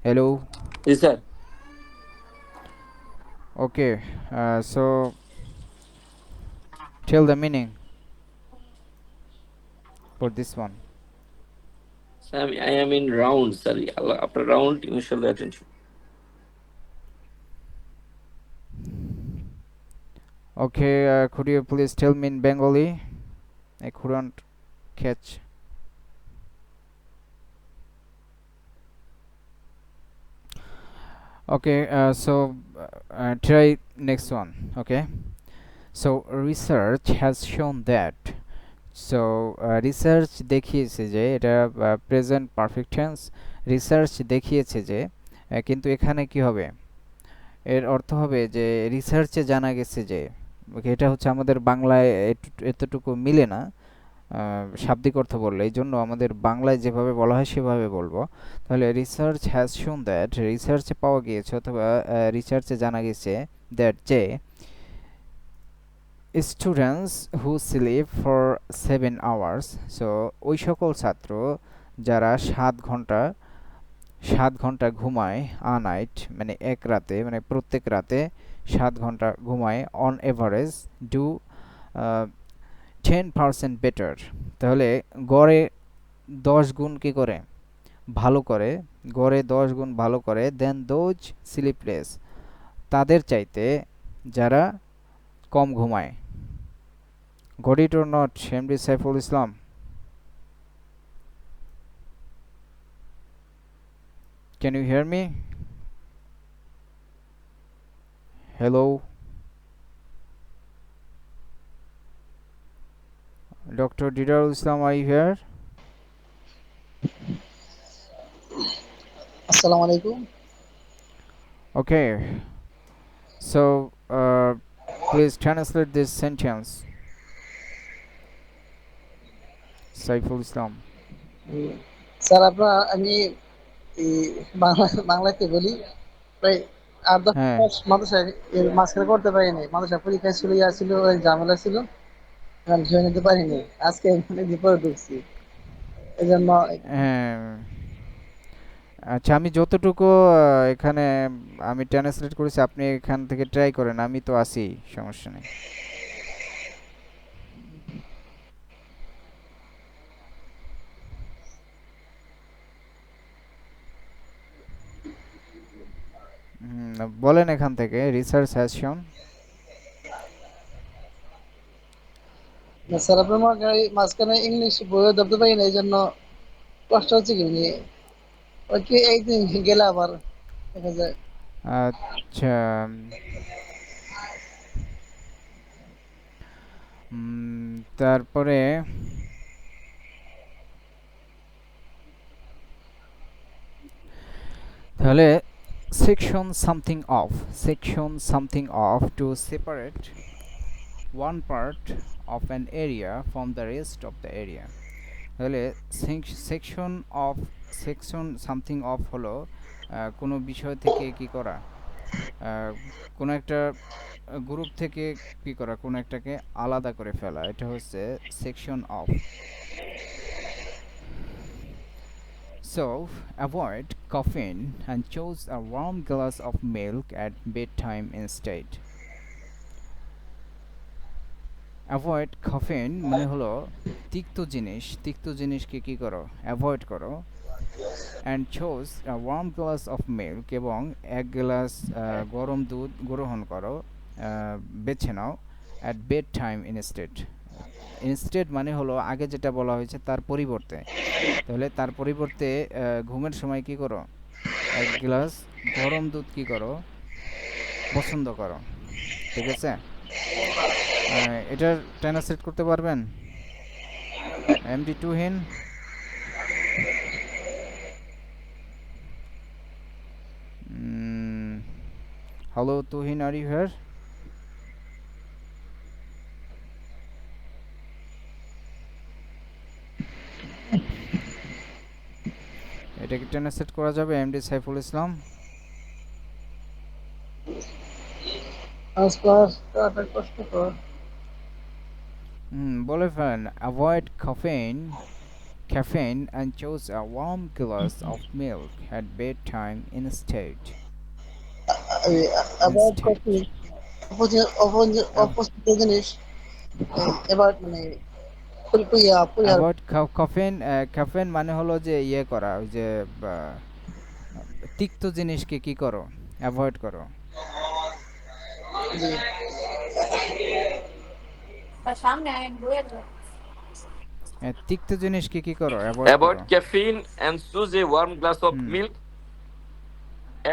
Hello? G sir. Okay, so tell the meaning for this one. I am in round, sir. After round, you shall attention. Okay, could you please tell me in Bengali? I couldn't catch. Okay, so try next one. Okay, so research has shown that so research দেখিয়েছে যে এটা present perfect tense. Research দেখিয়েছে যে কিন্তু এখানে কি হবে, এর অর্থ হবে যে রিসার্চে জানা গেছে যে, এটা হচ্ছে আমাদের বাংলায় এতটুকু মিলে না শাব্দিক অর্থ বললে, এই জন্য আমাদের বাংলায় যেভাবে বলা হয় সেভাবে বলবো। তাহলে রিসার্চ হ্যাজ শোন দ্যাট, রিসার্চে পাওয়া গিয়েছে অথবা রিসার্চে জানা গেছে দ্যাট যে students who sleep for 7 hours, so ওই সকল ছাত্র যারা 7 ঘন্টা ঘুমায় আ নাইট, মানে এক রাতে, মানে প্রত্যেক রাতে 7 ঘন্টা ঘুমায়, অন এভারেজ ডু 10% বেটার, তাহলে গড়ে 10 গুণ কী করে ভালো করে, গড়ে 10 গুণ ভালো করে দেন দোজ স্লিপলেস, তাদের চাইতে যারা কম ঘুমায়। Goat it or not, MD Saiful Islam? Can you hear me? Hello? Dr. Didarul Islam, are you here? আসসালামু আলাইকুম। Okay, so please translate this sentence. Saiful Islam. Sir আমি এই বাংলাতে বলি, প্রায় 8-10 হ্যাঁ, মাস মাদ্রাসায় এর মাঝখানে করতে পারিনি। মাদ্রাসা পরীক্ষা ছিল, ছিল, অনেক ঝামেলা ছিল, আমি ধরে নিতে পারিনি। আজকে মানে বিপরে ঢুকছি, এই জন্য। হ্যাঁ, আচ্ছা, আমি যতটুকু এখানে আমি ট্রান্সলেট করেছি, আপনি এখান থেকে ট্রাই করেন, আমি তো আছি, সমস্যা নেই। বলেন এখান থেকে, রিসার্চ হ্যাজ শোন। স্যার আপনার মাঝখানে ইংলিশ বইও ধরতে পারিনি, এই জন্য কষ্ট হচ্ছে কি নিয়ে। ওই কি একদিন গেলে আবার দেখা যায়। আচ্ছা, তারপরে তাহলে section something of to separate one part of an area from the rest of the area, তাহলে সেকশন সামথিং অফ হলো কোনো বিষয় থেকে কি করা, কোনো একটা গ্রুপ থেকে কি করা, কোনো একটাকে আলাদা করে ফেলা, এটা হচ্ছে section of. So, avoid caffeine and choose a warm glass of milk at bedtime instead. Avoid caffeine মানে হলো তিক্ত জিনিসকে কি করো, অ্যাভয়েড করো, and chose a warm glass of milk, এবং এক গ্লাস গরম দুধ গ্রহণ করো, বেছে নাও, at bedtime instead মানে হলো আগে যেটা বলা হয়েছে তার পরিবর্তে, তাহলে তার পরিবর্তে ঘুমের সময় কি করো, এক গ্লাস গরম দুধ কি করো, পছন্দ করো। ঠিক আছে, এটার ট্রান্সলেট করতে পারবেন MD Tuhin? Hello Tuhin, are you here? এটা কি ট্রান্সলেট করা যাবে এমডি সাইফুল ইসলাম? কষ্টকর। বলে ফেলেন, avoid caffeine and choose a warm glass of milk at bedtime instead. আবার Instead. অপছন্দ জিনিস এবার মানে পরিহার। অ্যাভয়েড caffeine মানে হলো যে ইয়ে করা, ওই যে তিক্ত জিনিসকে কি করো, অ্যাভয়েড করো। জি। তিক্ত জিনিসকে কি করো, অ্যাভয়েড করো। Avoid caffeine and choose a warm glass of hmm, milk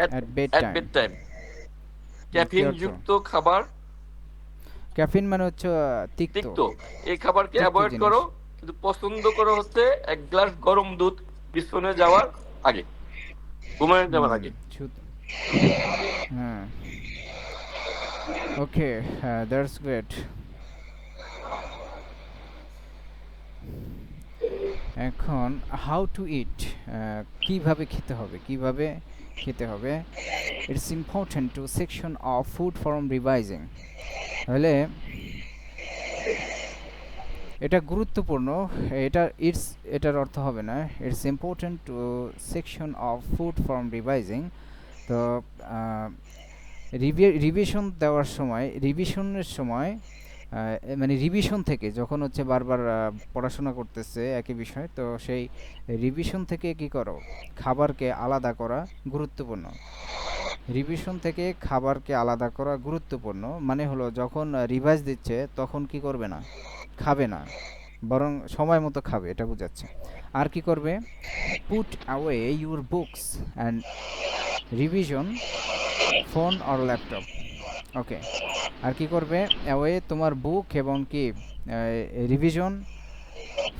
at at bedtime. bedtime. কি ক্যাফিন অর্থ? যুক্ত খাবার ক্যাফিন মানে হচ্ছে তিক্ত তিক্ত, এই খাবারকে তিক্ত অ্যাভয়েড জিনিস। করো, কিন্তু পছন্দ করো হচ্ছে এক গ্লাস গরম দুধ বিছানে যাওয়ার আগে, ঘুমায় যাওয়ার হুম আগে। হ্যাঁ, ওকে, দ্যাটস গ্রেট। এখন হাউ টু ইট, কিভাবে খেতে হবে, কিভাবে খেতে হবে। It's important to section of food from revising, তাহলে এটা গুরুত্বপূর্ণ। এটার অর্থ হবে না it's important to section of food from revising. তো রিভিশন দেওয়ার সময়, রিভিশনের সময় মানে রিভিশন থেকে যখন হচ্ছে বারবার পড়াশোনা করতেছে একই বিষয়, তো সেই রিভিশন থেকে কি করো, খাবারকে আলাদা করা গুরুত্বপূর্ণ। রিভিশন থেকে খাবারকে আলাদা করা গুরুত্বপূর্ণ মানে হলো যখন রিভাইজ দিচ্ছে তখন কি করবে না, খাবে না, বরং সময় মতো খাবে, এটা বোঝাচ্ছে। আর কি করবে, put away your books and revision phone or laptop. Okay, আর কি করবে, অ্যাওয়ে তোমার বুক এবং কি রিভিশন,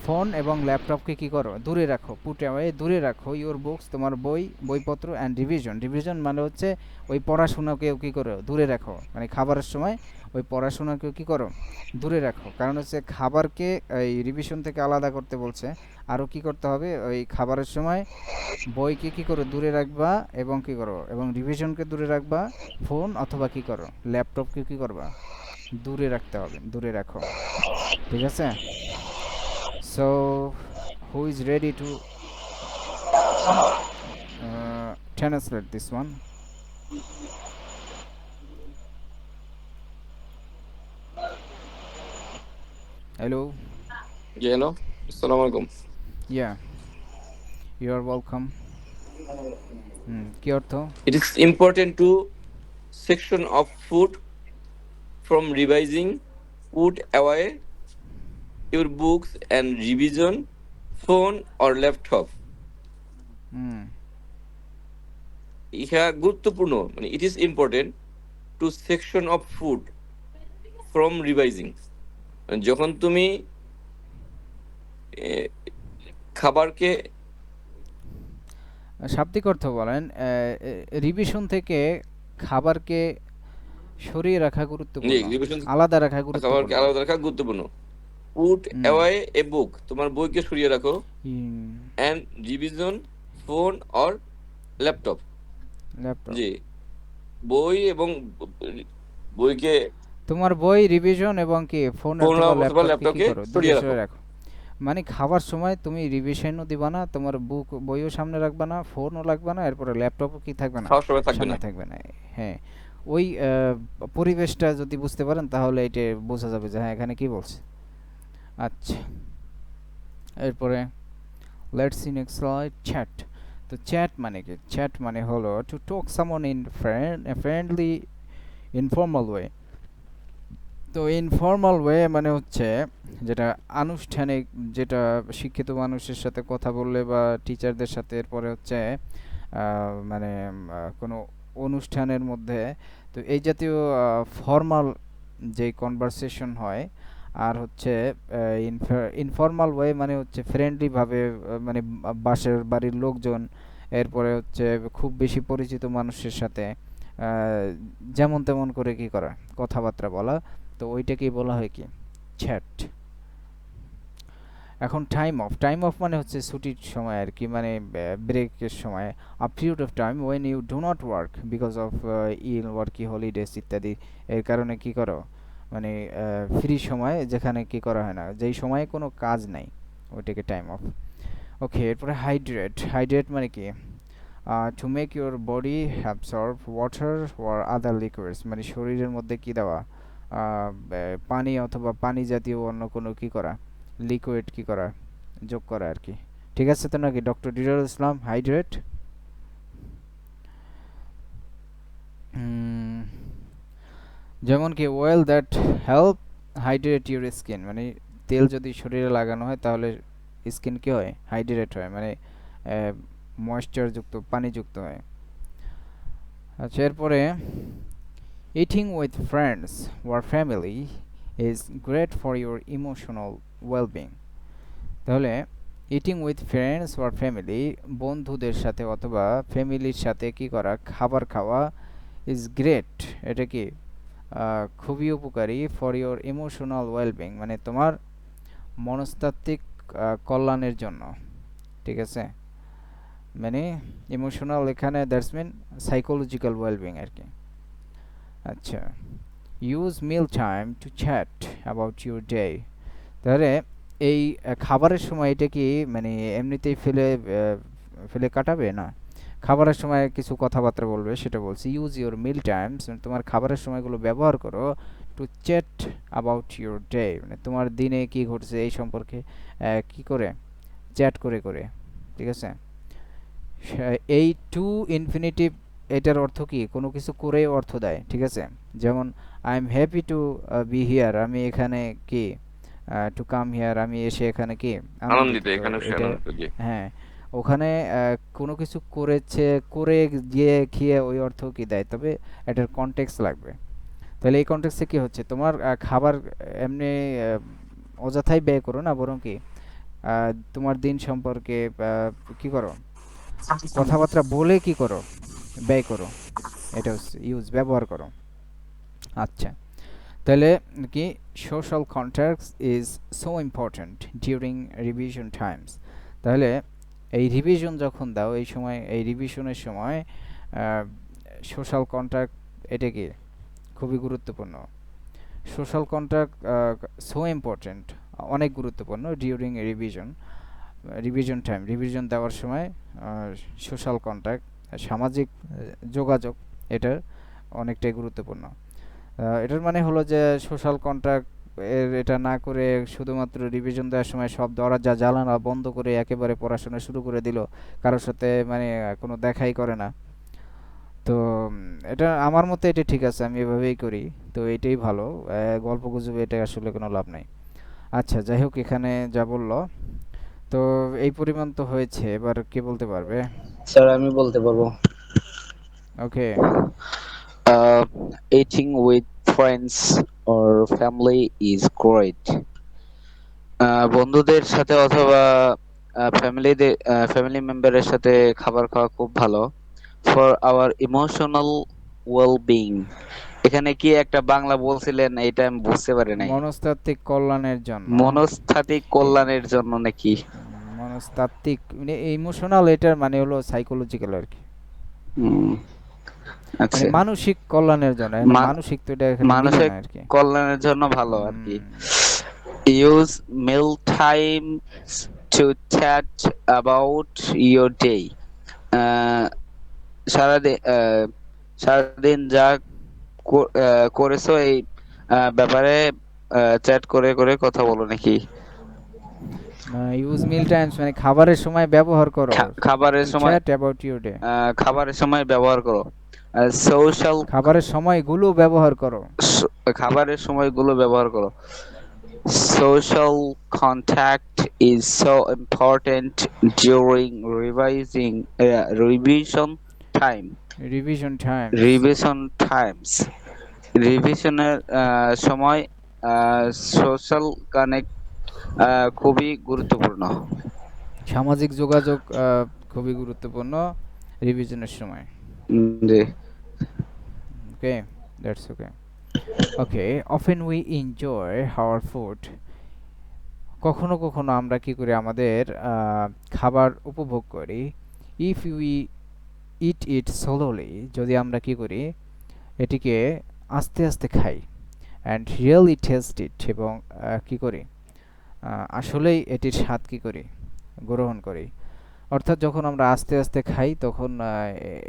ফোন এবং ল্যাপটপকে কি করো, দূরে রাখো। পুট অ্যাওয়ে দূরে রাখো ইওর বুকস তোমার বইপত্র অ্যান্ড রিভিশন মানে হচ্ছে ওই পড়াশোনাকেও কি করো, দূরে রাখো, মানে খাবারের সময় ওই পড়াশোনাকেও কি করো, দূরে রাখো। কারণ হচ্ছে খাবারকে এই রিভিশন থেকে আলাদা করতে বলছে। আরও কি করতে হবে, ওই খাবারের সময় বইকে কি করো, দূরে রাখবা, এবং কি করো, এবং রিভিশনকে দূরে রাখবা, ফোন অথবা কি করো, ল্যাপটপকে কি করবা, দূরে রাখতে হবে, দূরে রাখো। ঠিক আছে? So, who is ready to translate this one? Hello? Hello, আসসালামু আলাইকুম। Yeah, you are welcome. কি অর্থ? It is important to section of food from revising, put away your books and revision, phone or laptop. হুম ইহা গুরুত্বপূর্ণ, মানে it is important two section of food from revising, যখন তুমি খাবারকে শাব্দিক অর্থ বলেন, রিভিশন থেকে খাবারকে সরিয়ে রাখা গুরুত্বপূর্ণ, রিভিশন আলাদা রাখা খাবারকে গুরুত্বপূর্ণ। আলাদা রাখা গুরুত্বপূর্ণ। পুট অ্যাওয়ে এ বুক, তোমার বইকে সরিয়ে রাখো, and revision phone or laptop, laptop, জি বই এবং বইকে তোমার বই, রিভিশন এবং কি ফোন অথবা ল্যাপটপকে কি করো, দূরে সরিয়ে রাখো। মানে খাবার সময় তুমি রিভিশনও দিবা না, তোমার বইও সামনে রাখবা না, ফোনও লাগবে না, এরপরে ল্যাপটপও কি থাকবে না, সামনে থাকবে না। হ্যাঁ, ওই পরিবেশটা যদি বুঝতে পারেন তাহলে এটা বোঝা যাবে যে হ্যাঁ এখানে কি বলছে। আচ্ছা, এরপরে let's see next slide, chat. তো চ্যাট মানে কি, চ্যাট মানে হলো টু টক সামন ইন ফ্রেন্ডলি ইনফর্মাল ওয়ে। তো ইনফর্মাল ওয়ে মানে হচ্ছে যেটা আনুষ্ঠানিক, যেটা শিক্ষিত মানুষের সাথে কথা বললে বা টিচারদের সাথে, এরপরে হচ্ছে মানে কোনো অনুষ্ঠানের মধ্যে, তো এই জাতীয় ফর্মাল যে কনভারসেশন হয়। আর হচ্ছে ইনফর্মাল ওয়ে মানে হচ্ছে ফ্রেন্ডলিভাবে, মানে বাসার বাড়ির লোকজন, এরপরে হচ্ছে খুব বেশি পরিচিত মানুষের সাথে যেমন তেমন করে কি করা, কথাবার্তা বলা। তো ওইটাকেই বলা হয় কি, চ্যাট। এখন টাইম অফ মানে হচ্ছে ছুটির সময় আর কি, মানে ব্রেকের সময়। A period of time when you do not work because of work holidays ইত্যাদি, এর কারণে কি করো, মানে ফ্রি সময় যেখানে কি করা হয় না, যেই সময়ে কোনো কাজ নাই, ওইটাকে টাইম অফ। ওকে, এরপরে হাইড্রেট মানে কি, to make your body absorb water or other liquids, মানে শরীরের মধ্যে কি দেওয়া, পানি অথবা পানি জাতীয় অন্য কোনো কি করা, লিকুইড কি করা, যোগ করা আর কি। ঠিক আছে তো নাকি ডক্টর ডিরারুল ইসলাম? হাইড্রেট, যেমন কি well that help hydrate your skin, মানে তেল যদি শরীরে লাগানো হয় তাহলে স্কিন কি হয়, হাইড্রেট হয়, মানে ময়েশ্চারযুক্ত, পানিযুক্ত হয়। আচ্ছা, এরপরে eating with friends or family is great for your emotional well-being. তাহলে eating with friends or family, বন্ধুদের সাথে অথবা ফ্যামিলির সাথে কি করা, খাবার খাওয়া, ইজ গ্রেট, এটা কি খুবই উপকারী, ফর ইওর ইমোশনাল ওয়েলবিং, মানে তোমার মনস্তাত্ত্বিক কল্যাণের জন্য। ঠিক আছে, মানে ইমোশনাল এখানে দ্যাটস মিন সাইকোলজিক্যাল ওয়েলবিং আর কি। আচ্ছা, use meal time to chat about your day. তাহলে এই খাবারের সময় এটা কি মানে এমনিতেই ফেলে কাটাবে না, খাবারের সময় কিছু কথাবার্তা বলবে, সেটা বলছি। ইউজ ইউর মিল টাইমস, তোমার খাবারের সময়গুলো ব্যবহার করো, two chat about your day, মানে তোমার দিনে কি ঘটছে এই সম্পর্কে কি করে চ্যাট করে করে। ঠিক আছে, এই টু ইনফিনিটিভ এটার অর্থ কি, কোনো কিছু করে অর্থ দেয়। ঠিক আছে, যেমন I am happy to B here, আমি এখানে কি টু কাম হিয়ার, আমি এসে এখানে কি আনন্দিত। আনন্দিত, এখানে সে এটা আনন্দিত, জি। হ্যাঁ, ওখানে কোনো কিছু করেছে, করে গিয়ে খেয়ে ওই অর্থ কি দেয়, তবে এটার কনটেক্সট লাগবে। তাহলে এই কনটেক্সটে কি হচ্ছে, তোমার খাবার এমনি অযথাই ব্যয় করো না, বরং কি তোমার দিন সম্পর্কে কি করো, কথাবার্তা বলে কি করো, ব্যয় করো, এটা হচ্ছে ইউজ, ব্যবহার করো। আচ্ছা, তাহলে কি social contacts is so important during revision Times. তাহলে এই রিভিশন যখন দাও, এই সময়, এই রিভিশনের সময় সোশ্যাল কন্ট্যাক্ট এটা কি খুবই গুরুত্বপূর্ণ। সোশ্যাল কন্ট্যাক্ট সো ইম্পর্ট্যান্ট, অনেক গুরুত্বপূর্ণ, ডিউরিং রিভিশন টাইম, রিভিশন দেওয়ার সময় সোশ্যাল কন্ট্যাক্ট, সামাজিক যোগাযোগ, এটার অনেকটাই গুরুত্বপূর্ণ। এটার মানে হলো যে সোশ্যাল কন্ট্যাক্ট এটা না করে শুধুমাত্র রিভিশন দেওয়ার সময় সব দরজা জানালা বন্ধ করে একেবারে পড়াশোনা শুরু করে দিল, কারোর সাথে মানে কোনো দেখাই করে না। তো এটা আমার মতে এটা ঠিক আছে, আমি এভাবেই করি, তো এটাই ভালো। গল্প গুজবে এটা আসলে কোনো লাভ নাই। আচ্ছা, যাই হোক, এখানে যা বললো তো এই পরিমাণ তো হয়েছে, এবার কে বলতে পারবে? স্যার আমি বলতে পারবো। ওকে, uh, Eating with friends or family is great. বন্ধুদের সাথে অথবা ফ্যামিলি মেম্বারের সাথে খাবার খাওয়া খুব ভালো, for our emotional well being. এখানে কি একটা বাংলা বলছিলেন, এটা আমি বুঝতে পারি নাই। মনস্তাত্ত্বিক কল্যাণের জন্য, মনস্তাত্ত্বিক কল্যাণের জন্য নাকি? মনস্তাত্ত্বিক মানে ইমোশনাল, এটার মানে হলো সাইকোলজিক্যাল আর কি, হুম, মানে আচ্ছা, মানসিক কল্যাণের জন্য, মানে মা- মানসিক তো এটা এখানে মিলে মানসিক না আর কি। কল্যাণের জন্য ভালো আর কি। হুম, Use meal times to chat about your day. সারাদিন যা করেছো এই ব্যাপারে চ্যাট করে করে কথা বলো নাকি? ইউজ মিল টাইমস মানে খাবারের সময় ব্যবহার করো, খাবারের টু সময় চ্যাট অ্যাবাউট ইউর ডে, খাবারের সময় ব্যবহার করো। সোশ্যাল খাবারের সময়গুলো ব্যবহার করো। খাবারের সময়গুলো ব্যবহার করো। Social contact is so important during revision time. Revision Times, Revision times. রিভিশনের সময় সোশ্যাল কানেক্ট খুবই গুরুত্বপূর্ণ। সামাজিক যোগাযোগ খুবই গুরুত্বপূর্ণ রিভিশনের সময়। জি। Okay, that's okay. Okay, often we enjoy our food, কখনো কখনো আমরা কি করি, আমাদের খাবার উপভোগ করি। If we eat eat slowly, যদি আমরা কি করি, এটিকে আস্তে আস্তে খাই, অ্যান্ড রিয়েলি টেস্ট ইট, এবং কি করি, আসলেই এটির স্বাদ কি করি, গ্রহণ করি। অর্থাৎ যখন আমরা আস্তে আস্তে খাই তখন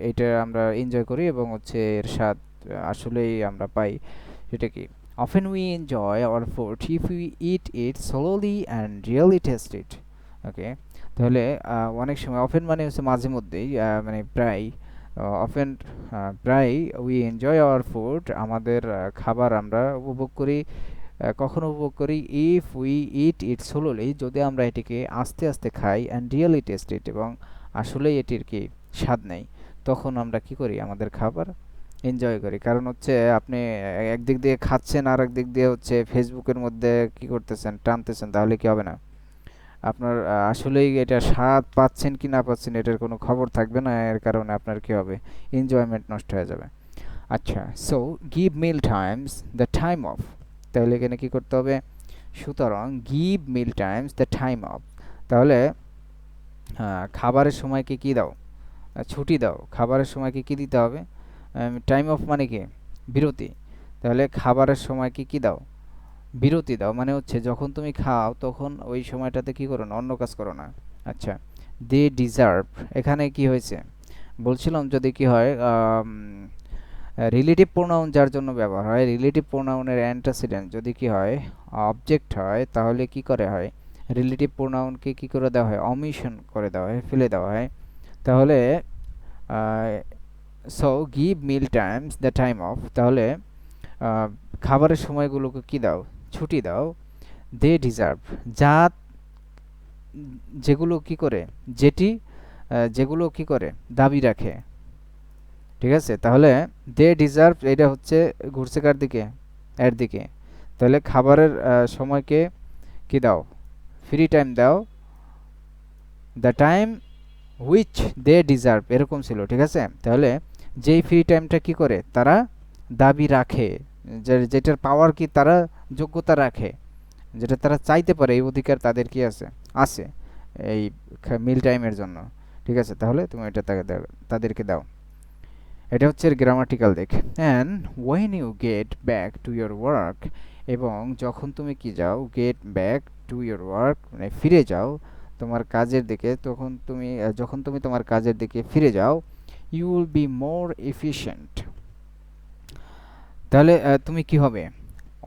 এটা আমরা এনজয় করি এবং হচ্ছে এর স্বাদ আসলেই আমরা পাই। সেটা কি, often we enjoy our food if we eat it slowly and really taste it. ওকে, তাহলে অনেক সময়, অফেন মানে হচ্ছে মাঝে মধ্যেই, মানে প্রায়, অফেন প্রায়, উই এনজয় আওয়ার ফুড, আমাদের খাবার আমরা উপভোগ করি, কখন উপভোগ করি, if we eat eat slowly, যদি আমরা এটিকে আস্তে আস্তে খাই, অ্যান্ড রিয়েলি টেস্ট ইট, এবং আসলেই এটির কি স্বাদ নেই, তখন আমরা কি করি, আমাদের খাবার এনজয় করি, কারণ হচ্ছে আপনি একদিক দিয়ে খাচ্ছেন আর একদিক দিয়ে হচ্ছে ফেসবুকের মধ্যে কি করতেছেন, টানতেছেন, তাহলে কি হবে না? আপনার আসলেই এটা স্বাদ পাচ্ছেন কি না পাচ্ছেন এটার কোনো খবর থাকবে না, এর কারণে আপনার কি হবে, এনজয়মেন্ট নষ্ট হয়ে যাবে। আচ্ছা, so give meal times the time off, তাহলে এখানে কি করতে হবে? সুতরাং give meal times the time off, তাহলে খাবারের সময়কে কি দাও? ছুটি দাও। খাবারের সময়কে কি দিতে হবে? টাইম অফ মানে কি? বিরতি। তাহলে খাবারের সময়কে কি দাও? বিরতি দাও, মানে হচ্ছে যখন তুমি খাও তখন ওই সময়টাতে কি করো না, অন্য কাজ করো না। আচ্ছা, দে ডিজার্ভ, এখানে কি হয়েছে বলছিলাম, যদি কি হয় রিলেটিভ প্রোনাউন যার জন্য ব্যবহার হয়, রিলেটিভ প্রোনাউনের অ্যান্টাসিডেন্ট যদি কি হয়, অবজেক্ট হয়, তাহলে কি করে হয়, রিলেটিভ প্রোনাউনকে কি করে দেওয়া হয়, অমিশন করে দেওয়া হয়, ফেলে দেওয়া হয়। তাহলে so give meal times the time off, তাহলে খাবারের সময়গুলোকে কি দাও? ছুটি দাও। দে ডিজার্ভ, যা যেগুলো কি করে, যেটি যেগুলো কি করে দাবি রাখে, ঠিক আছে? তাহলে দে ডিজার্ভ এটা হচ্ছে ঘুরছে কার দিকে, এর দিকে। তাহলে খাবারের সময়কে কি দাও? ফ্রি টাইম দাও। The time which they deserve এরকম ছিল, ঠিক আছে? তাহলে যেই ফ্রি টাইমটা কি করে তারা দাবি রাখে, যেটার পাওয়ার কি তারা যোগ্যতা রাখে, যেটা তারা চাইতে পারে, এই অধিকার তাদের কি আছে, আছে এই মিল টাইমের জন্য, ঠিক আছে? তাহলে তুমি এটা তাদেরকে দাও। এটা হচ্ছে গ্রামাটিক্যাল দিক। And when you get back to your work, এবং যখন তুমি কি যাও, get back to your work মানে ফিরে যাও তোমার কাজের দিকে, তখন তুমি যখন তুমি তোমার কাজের দিকে ফিরে যাও, you will be more efficient, তাহলে তুমি কি হবে?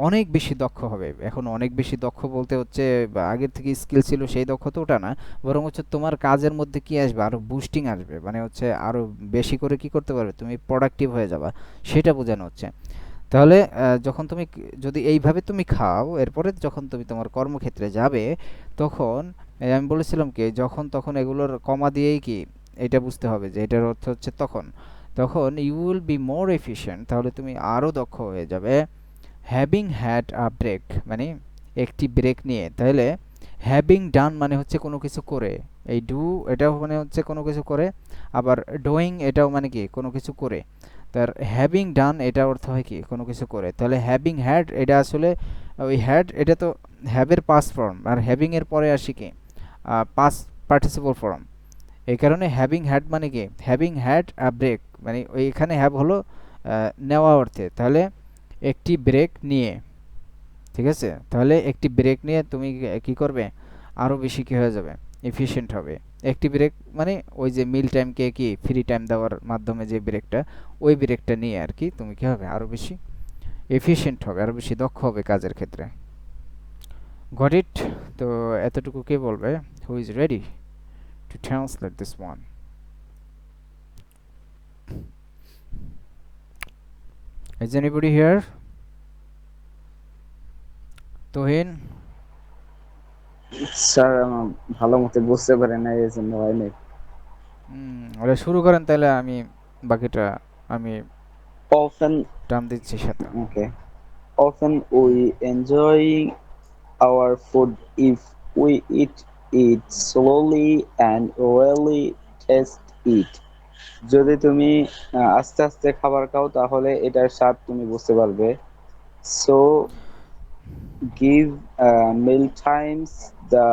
অনেক বেশি দক্ষ হবে। এখন অনেক বেশি দক্ষ বলতে হচ্ছে আগের থেকে স্কিল ছিল সেই দক্ষতা ওটা না, বরং হচ্ছে তোমার কাজের মধ্যে কি আসবে, আরো বুস্টিং আসবে, মানে হচ্ছে আরো বেশি করে কি করতে পারবে, তুমি প্রোডাক্টিভ হয়ে যাবা, সেটা বোঝানো হচ্ছে। তাহলে যখন তুমি যদি এইভাবে তুমি খাও, এরপরে যখন তুমি তোমার কর্মক্ষেত্রে যাবে, তখন আমি বলেছিলাম কি, যখন তখন এগুলোর কমা দিয়েই কি এটা বুঝতে হবে যে এটার অর্থ হচ্ছে তখন। তখন you will be more efficient, তাহলে তুমি আরও দক্ষ হয়ে যাবে। হ্যাভিং হ্যাড আ ব্রেক মানে একটি ব্রেক নিয়ে, তাহলে হ্যাভিং ডান মানে হচ্ছে কোনো কিছু করে, এই ডু এটাও মানে হচ্ছে কোনো কিছু করে, আবার ডুইং এটাও মানে কি কোনো কিছু করে। তার হ্যাভিং ডান এটা অর্থ হয় কি কোনো কিছু করে। তাহলে হ্যাভিং হ্যাড এটা আসলে ওই হ্যাড এটা তো হ্যাভের পাস্ট ফর্ম, আর হ্যাভিং এর পরে আসি কি পাস্ট পার্টিসিপল ফর্ম। এই কারণে হ্যাভিং হ্যাড মানে কি, হ্যাভিং হ্যাড আ ব্রেক মানে ওই এখানে হ্যাভ হলো নেওয়া অর্থে, তাহলে একটি ব্রেক নিয়ে, ঠিক আছে? তাহলে একটি ব্রেক নিয়ে তুমি কি করবে, আরও বেশি কি হয়ে যাবে, এফিশিয়েন্ট হবে। একটি ব্রেক মানে ওই যে মিল টাইমকে কি ফ্রি টাইম দেওয়ার মাধ্যমে যে ব্রেকটা, ওই ব্রেকটা নিয়ে আর কি তুমি কি হবে, আরও বেশি এফিশিয়েন্ট হবে, আরও বেশি দক্ষ হবে কাজের ক্ষেত্রে। Got it? তো এতটুকু কে বলবে, who is ready to translate this one? Is anybody here? Tohin? Sir আমার ভালো মতো বুঝতে পারি না, এই জন্য হয়নি। ওরা শুরু করেন, তাহলে আমি বাকিটা আমি Often, টান দিচ্ছি সাথে। okay. Often we enjoy our food if we eat it slowly and really taste it. যদি তুমি আস্তে আস্তে খাবার খাও তাহলে এটার স্বাদ তুমি বুঝতে পারবে। So give meal times the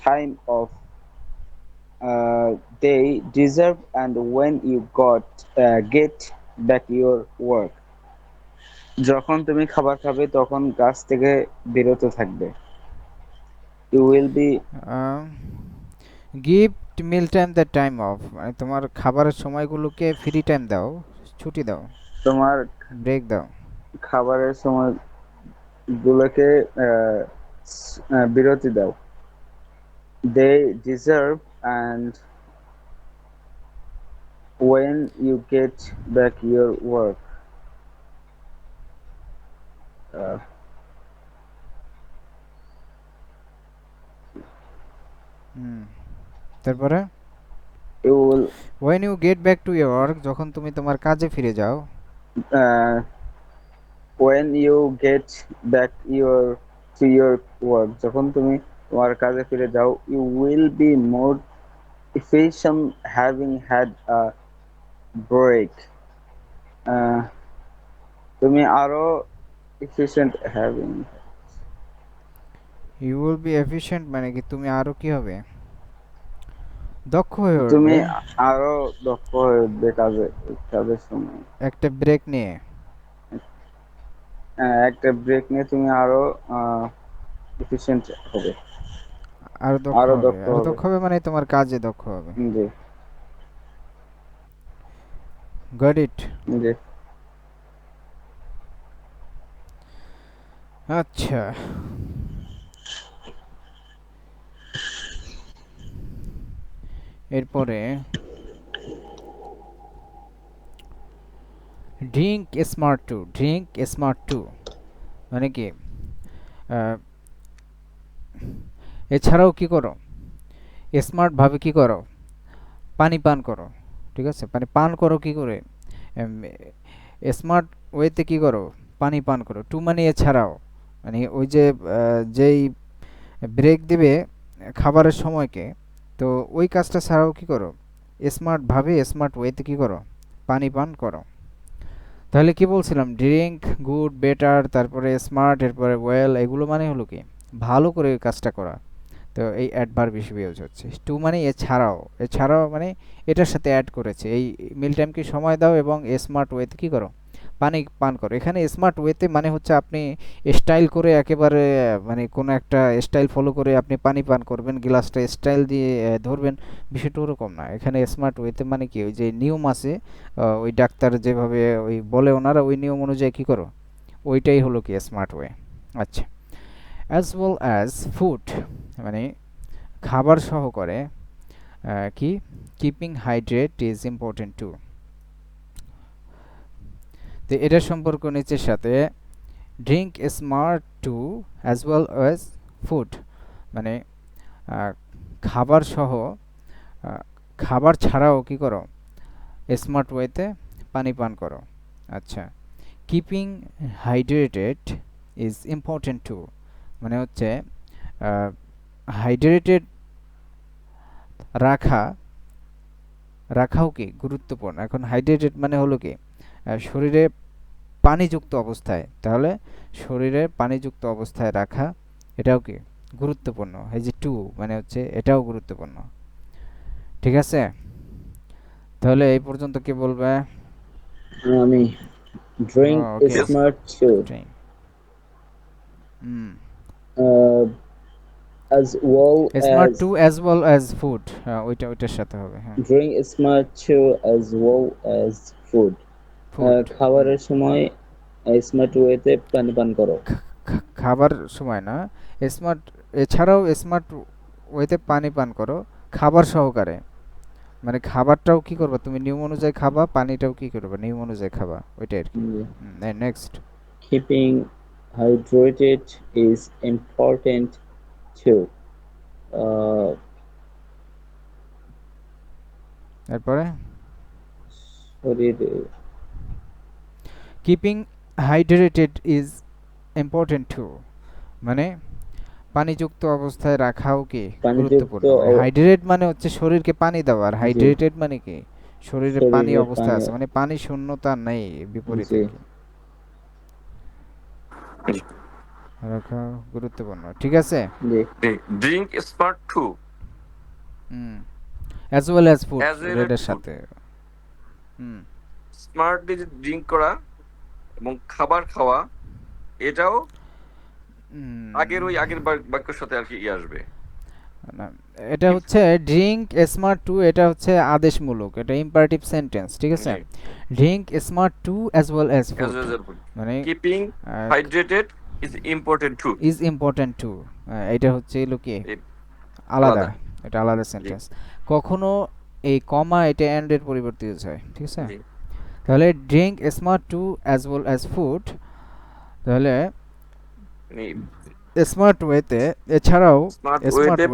time of they deserve, and when you get back your work. যখন তুমি খাবার খাবে তখন কাজ থেকে বিরত থাকবে। You will be give meal time the time of মানে তোমার খাবারের সময়গুলোকে ফ্রি টাইম দাও, ছুটি দাও, তোমার ব্রেক দাও। খাবারের সময় গুলোকে বিরতি দাও। They deserve, and when you get back your work. Uh, তারপরে you will when you get back to your work, যখন তুমি তোমার কাজে ফিরে যাও, uh, when you get back to your work, যখন তুমি তোমার কাজে ফিরে যাও, you will be more efficient having had a break. Uh, তুমি আরো efficient having, you will be efficient মানে কি তুমি আরো কি হবে, দক্ষ হয়ে তুমি উঠবে আরো দক্ষ হয়ে উঠবে কাজের সময়। একটা ব্রেক নিয়ে। একটা ব্রেক নিয়ে তুমি আরো এফিশিয়েন্ট হবে, আরো দক্ষ আরো হবে, দক্ষ আরো হবে। দক্ষ হবে মানে তোমার কাজে দক্ষ হবে। জি গট ইট। জি। আচ্ছা, এরপরে drink smart too, drink smart too মানে কি, আহ, এছাড়াও কি করো, স্মার্ট ভাবে কি করো, পানি পান করো। ঠিক আছে, পানি পান করো কি করে, স্মার্ট ওয়েতে কি করো, পানি পান করো। টু মানে এছাড়াও, মানে ওই যে যেই ব্রেক দিবে খাবারের সময়কে, তো ওই কাজটা ছাড়াও কি করো, স্মার্ট ভাবে স্মার্ট ওয়েতে কি করো, পানি পান করো। তাহলে কি বলছিলাম, ড্রিঙ্ক, গুড, বেটার, তারপরে স্মার্ট, এরপরে ওয়েল, এগুলো মানে হলো কি ভালো করে ওই কাজটা করা। তো এই অ্যাডভার্ব হিসেবে ইউজ হচ্ছে। টু মানে এছাড়াও, এছাড়াও মানে এটার সাথে অ্যাড করেছে, এই মিল টাইমকে সময় দাও এবং স্মার্ট ওয়েতে কী করো, পানি পান করো। এখানে স্মার্ট ওয়েতে মানে হচ্ছে আপনি স্টাইল করে একেবারে মানে কোনো একটা স্টাইল ফলো করে আপনি পানি পান করবেন, গ্লাসটা স্টাইল দিয়ে ধরবেন, বিষয়টা ওরকম না। এখানে স্মার্ট ওয়েতে মানে কি, ওই যে নিয়ম আছে, ওই ডাক্তার যেভাবে ওই বলে ওনারা, ওই নিয়ম অনুযায়ী কী করো, ওইটাই হলো কি স্মার্ট ওয়ে। আচ্ছা, অ্যাজ ওয়েল অ্যাজ ফুড মানে খাবার সহকারে কি, keeping hydrate is important too. তো এটার সম্পর্ক নিচের সাথে, drink smart too as well as food মানে খাবার সহ, খাবার ছাড়াও কি করো, স্মার্ট ওয়েতে পানি পান করো। আচ্ছা, keeping hydrated is important two মানে হচ্ছে হাইড্রেটেড রাখা, রাখাও কি গুরুত্বপূর্ণ। এখন হাইড্রেটেড মানে হলো কি শরীরে পানিযুক্ত অবস্থায়, তাহলে শরীরে পানিযুক্ত অবস্থায় রাখা এটাও কি গুরুত্বপূর্ণ। এই যে টু মানে হচ্ছে এটাও গুরুত্বপূর্ণ। ঠিক আছে, তাহলে এই পর্যন্ত কি বলবে? আমি drink okay, Yes. Smart too as well smart as too as well as food, ওইটার সাথে হবে। হ্যাঁ, drink smart too as well as food. Food. খাবারের সময় স্মার্ট ওয়েতে পানি পান করো। খাবার সময় না, স্মার্ট এছাড়াও স্মার্ট ওয়েতে পানি পান করো খাবার সহকারে, মানে খাবারটাও কি করবা তুমি নিয়ম অনুযায়ী খাবা, পানিটাও কি করবা নিয়ম অনুযায়ী খাবা, ওইটাই আর কি। Next, Keeping hydrated is important too. এরপরে শরীরে keeping hydrated is important two মানে পানিযুক্ত অবস্থায় রাখাও কি গুরুত্বপূর্ণ। হাইড্রেট মানে হচ্ছে শরীরকে পানি দেওয়া, আর হাইড্রেটেড মানে কি শরীরে পানি অবস্থা আছে, মানে পানি শূন্যতা নেই, বিপরীতে কি রাখা গুরুত্বপূর্ণ। ঠিক আছে, Drink smart too as well as food as well as এটার food. সাথে। স্মার্টলি ড্রিঙ্ক করা এবং খাবার খাওয়া, এটাও আগের বাক্যের সাথে আর কি আসবে না, এটা হচ্ছে ড্রিঙ্ক স্মার্ট টু, এটা হচ্ছে আদেশমূলক, এটা ইম্পারেটিভ সেন্টেন্স। ঠিক আছে, drink smart too as well as food মানে keeping hydrated is important too, is important too, এটা হচ্ছে এলো কি আলাদা, এটা আলাদা সেন্টেন্স। কখনো এই কমা এটা এন্ড এর পরিবর্তে ইউজ হয়। ঠিক আছে, তাহলে drink smart too as well as food, তাহলে স্মার্ট ওয়েতে এছাড়াও স্মার্ট ওয়েতে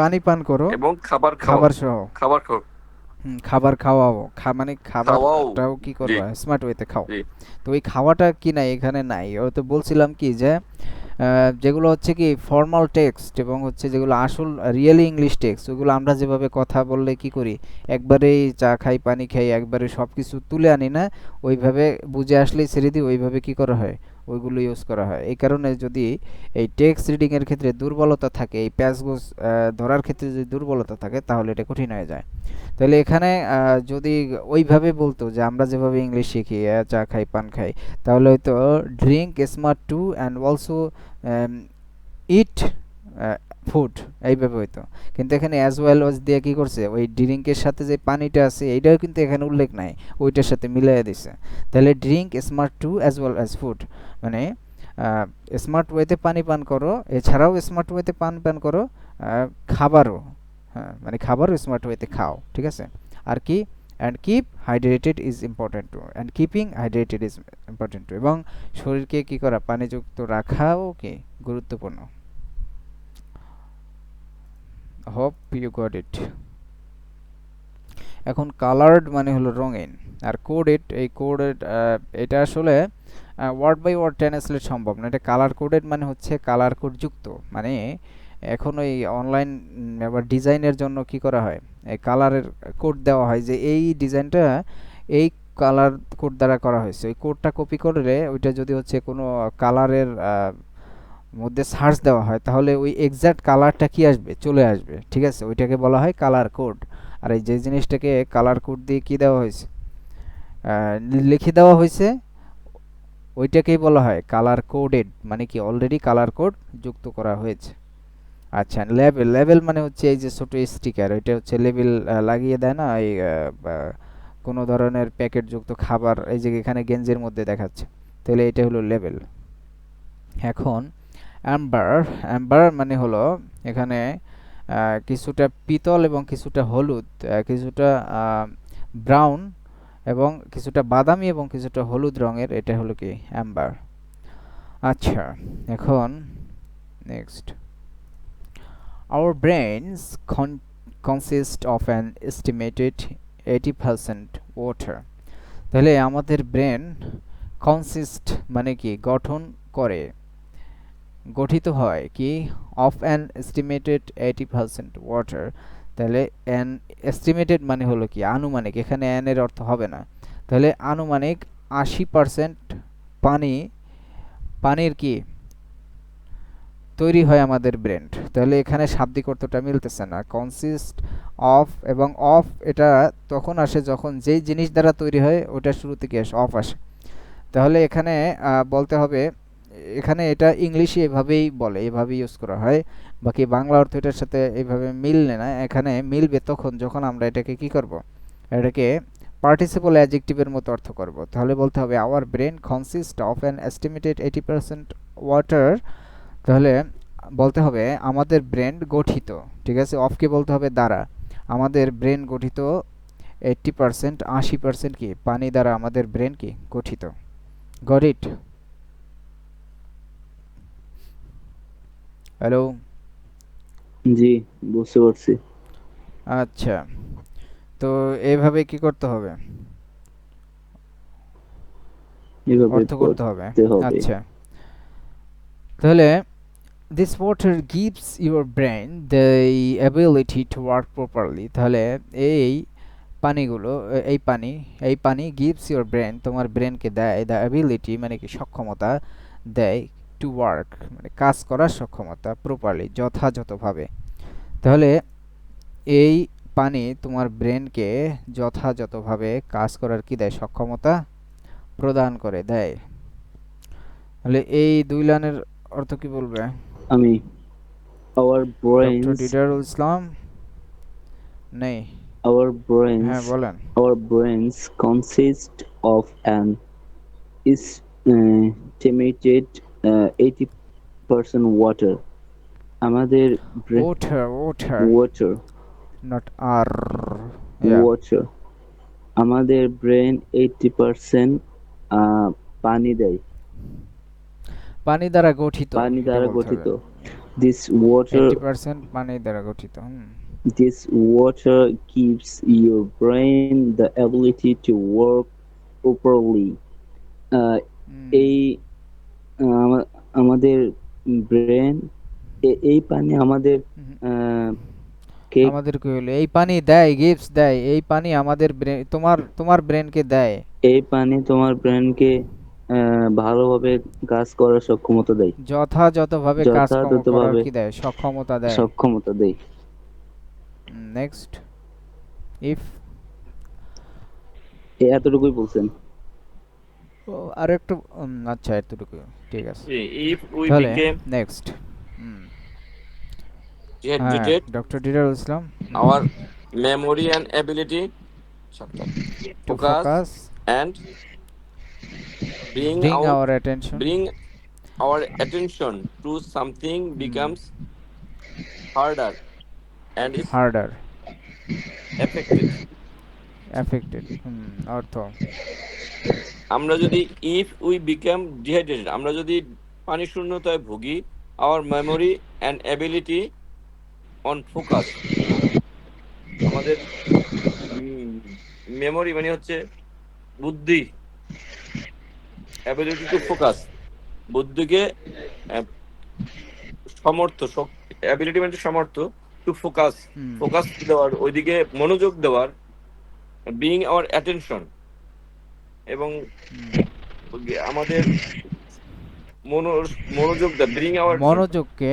পানি পান করো এবং খাবার সহ। খাবার খাও। খাবার খাওয়াও, মানে খাওয়াও। খাবারটাও কি জি করবা, স্মার্ট ওয়েতে খাও। জি। তো ওই খাওয়াটা কি নাই, এখানে নাই। ও তো বলছিলাম কি যে যেগুলো হচ্ছে কি ফর্মাল টেক্সট এবং হচ্ছে যেগুলো আসল রিয়েলি ইংলিশ টেক্সট, ওগুলো আমরা যেভাবে কথা বললে কি করি, একবারেই চা খাই পানি খাই একবারে সব কিছু তুলে আনি না, ওইভাবে বুঝে আসলেই ছেড়ে দিই, ওইভাবে কি করা হয়, ওইগুলো ইউজ করা হয়। এই কারণে যদি এই টেক্সট রিডিংয়ের ক্ষেত্রে দুর্বলতা থাকে, এই প্যাসগোজ ধরার ক্ষেত্রে যদি দুর্বলতা থাকে, তাহলে এটা কঠিন হয়ে যায়। তাহলে এখানে যদি ওইভাবে বলতো যে আমরা যেভাবে ইংলিশ শিখি, চা খাই পান খাই, তাহলে হয়তো drink smart too and also eat food, এইভাবে হইতো। কিন্তু এখানে অ্যাজ ওয়েল ওয়াজ দিয়ে কি করছে, ওই ড্রিঙ্কের সাথে যে পানিটা আছে এইটাও কিন্তু এখানে উল্লেখ নাই, ওইটার সাথে মিলাইয়া দিছে। তাহলে drink smart too as well as food, মানে স্মার্ট ওয়েতে পানি পান করো, এছাড়াও স্মার্ট ওয়েতে পান করো, খাবারও, হ্যাঁ মানে খাবারও স্মার্ট ওয়েতে খাও, ঠিক আছে। আর কি, and keep hydrated is important too, and keeping hydrated is important too, এবং শরীরকে কি করা, পানিযুক্ত রাখাও কি গুরুত্বপূর্ণ। Hope you got it. এখন কালার্ড মানে হলো রঙিন, আর কোডেড, এই কোডেড এটা আসলে ওয়ার্ড বাই ওয়ার্ড ট্রান্সলেট সম্ভব না। এটা কালার কোডেড মানে হচ্ছে কালার কোড যুক্ত, মানে এখন ওই অনলাইন আবার ডিজাইনের জন্য কি করা হয়, এই কালারের কোড দেওয়া হয় যে এই ডিজাইনটা এই কালার কোড দ্বারা করা হয়েছে। ওই কোডটা কপি করে ওইটা যদি হচ্ছে কোনো কালারের মধ্যে সার্চ দেওয়া হয়, তাহলে ওই এক্সাক্ট কালারটা কি আসবে, চলে আসবে, ঠিক আছে। ওইটাকে বলা হয় কালার কোড। আর এই যে জিনিসটাকে কালার কোড দিয়ে কি দেওয়া হয়েছে, লিখে দেওয়া হয়েছে, ওইটাকেই বলা হয় কালার কোডেড, মানে কি অলরেডি কালার কোড যুক্ত করা হয়েছে। আচ্ছা, লেবেল, লেবেল মানে হচ্ছে এই যে ছোট স্টিকার, ওইটা হচ্ছে লেবেল লাগিয়ে দেয় না এই কোনো ধরনের প্যাকেটযুক্ত খাবার, এই যে এখানে গেঞ্জির মধ্যে দেখাচ্ছে, তাহলে এটা হলো লেবেল। এখন অ্যাম্বার, অ্যাম্বার মানে হলো এখানে কিছুটা পিতল এবং কিছুটা হলুদ, কিছুটা ব্রাউন এবং কিছুটা বাদামি এবং কিছুটা হলুদ রঙের, এটা হলো কি অ্যাম্বার। আচ্ছা, এখন next, our brains consist of an estimated 80% water। তাহলে আমাদের ব্রেন কনসিস্ট মানে কি গঠন করে, গঠিত হয় কি, অফ অ্যান এস্টিমেটেড 80% ওয়াটার। তাহলে অ্যান এস্টিমেটেড মানে হলো কি আনুমানিক, এখানে অ্যান এর অর্থ হবে না। তাহলে আনুমানিক 80% পানি, পানির কি তৈরি হয় আমাদের ব্রেন। তাহলে এখানে শাব্দিক অর্থটা মিলতেছে না, কনসিস্ট অফ এবং অফ এটা তখন আসে যখন যেই জিনিস দ্বারা তৈরি হয় ওটা শুরুতে কি আসে, অফ আসে। তাহলে এখানে বলতে হবে, এখানে এটা ইংলিশে এভাবেই বলে, এভাবেই ইউজ করা হয়, বাকি বাংলা অর্থ এটার সাথে এভাবে মিললে না। এখানে মিলবে তখন যখন আমরা এটাকে কি করব, এটাকে পার্টিসিপল অ্যাডজেক্টিভের মতো অর্থ করব। তাহলে বলতে হবে hour brain consist of an estimated 80% water. তাহলে বলতে হবে আমাদের ব্রেন গঠিত, ঠিক আছে, অফকে বলতে হবে দ্বারা, আমাদের ব্রেন গঠিত 80%, 80% কি পানি দ্বারা আমাদের ব্রেন কি গঠিত। Got it? হ্যালো? জি, বুঝতে পারছি। আচ্ছা, তো এইভাবে কি করতে হবে, এভাবে অর্থ করতে হবে। করতে হবে। আচ্ছা, তাহলে this water gives your brain the ability to work properly। তাহলে এই পানিগুলো, এই পানি gives your brain, তোমার ব্রেনকে দেয়, the ability মানে কি সক্ষমতা, দেয় to work মানে কাজ করার সক্ষমতা, properly যথাযথভাবে। তাহলে এই পানি তোমার ব্রেনকে যথাযথভাবে কাজ করার কি দেয়, সক্ষমতা প্রদান করে দেয়। তাহলে এই দুই লাইনের অর্থ কি বলবে আমি our ডক্টর brains দিদারুল ইসলাম? নেই? our হ্যাঁ brains বলেন। our brains consist of an estimated 80% water। আমাদের ওঠার, ওঠার, water নট আর, ইয়া। water আমাদের ব্রেন 80% পানি দেয়, পানি দ্বারা গঠিত, পানি এটা দ্বারা বলতে হবে। গঠিত। This water 80% পানি দ্বারা গঠিত। This water gives your brain the ability to work properly. আহ, হুম, এই আমাদের ব্রেন, এই পানি আমাদের হুম, আহ, কে আমাদের কি হলো এই পানি দেয়, গিফটস দেয়, এই পানি আমাদের ব্রেন, তোমার তোমার ব্রেনকে দেয়, এই পানি তোমার ব্রেনকে ভালোভাবে কাজ করার সক্ষমতা দেয়, যথাযথভাবে কাজকর্ম করার যথাযথভাবে কি দেয়, সক্ষমতা দেয়। সক্ষমতা দেয়। নেক্সট, ইফ, এতটুকুই বলছেন। আর একটু আচ্ছা এতটুকু, ঠিক আছে। If we তাহলে became নেক্সট, হুম, হ্যাঁ, dehydrated, doctor ডিরাল Islam, our memory and ability chapter two focus focus, and bring bring out hour attention, bring our attention to something becomes harder and is harder, affected. Affected, অর্থ, আমরা যদি if we become dehydrated, আমরা যদি পানি শূন্যতায় ভুগি, our memory and ability on focus, আমাদের memory মানে হচ্ছে বুদ্ধি, ability to focus, বুদ্ধিকে আহ, অ্যাবিলিটি মানে সামর্থ্য, টু ফোকাস, ফোকাস দেওয়ার, ওইদিকে মনোযোগ দেওয়ার, বিং আওয়ার অ্যাটেনশন, এবং আমাদের মনোযোগ দেয়, ব্রিং আওয়ার মনোযোগকে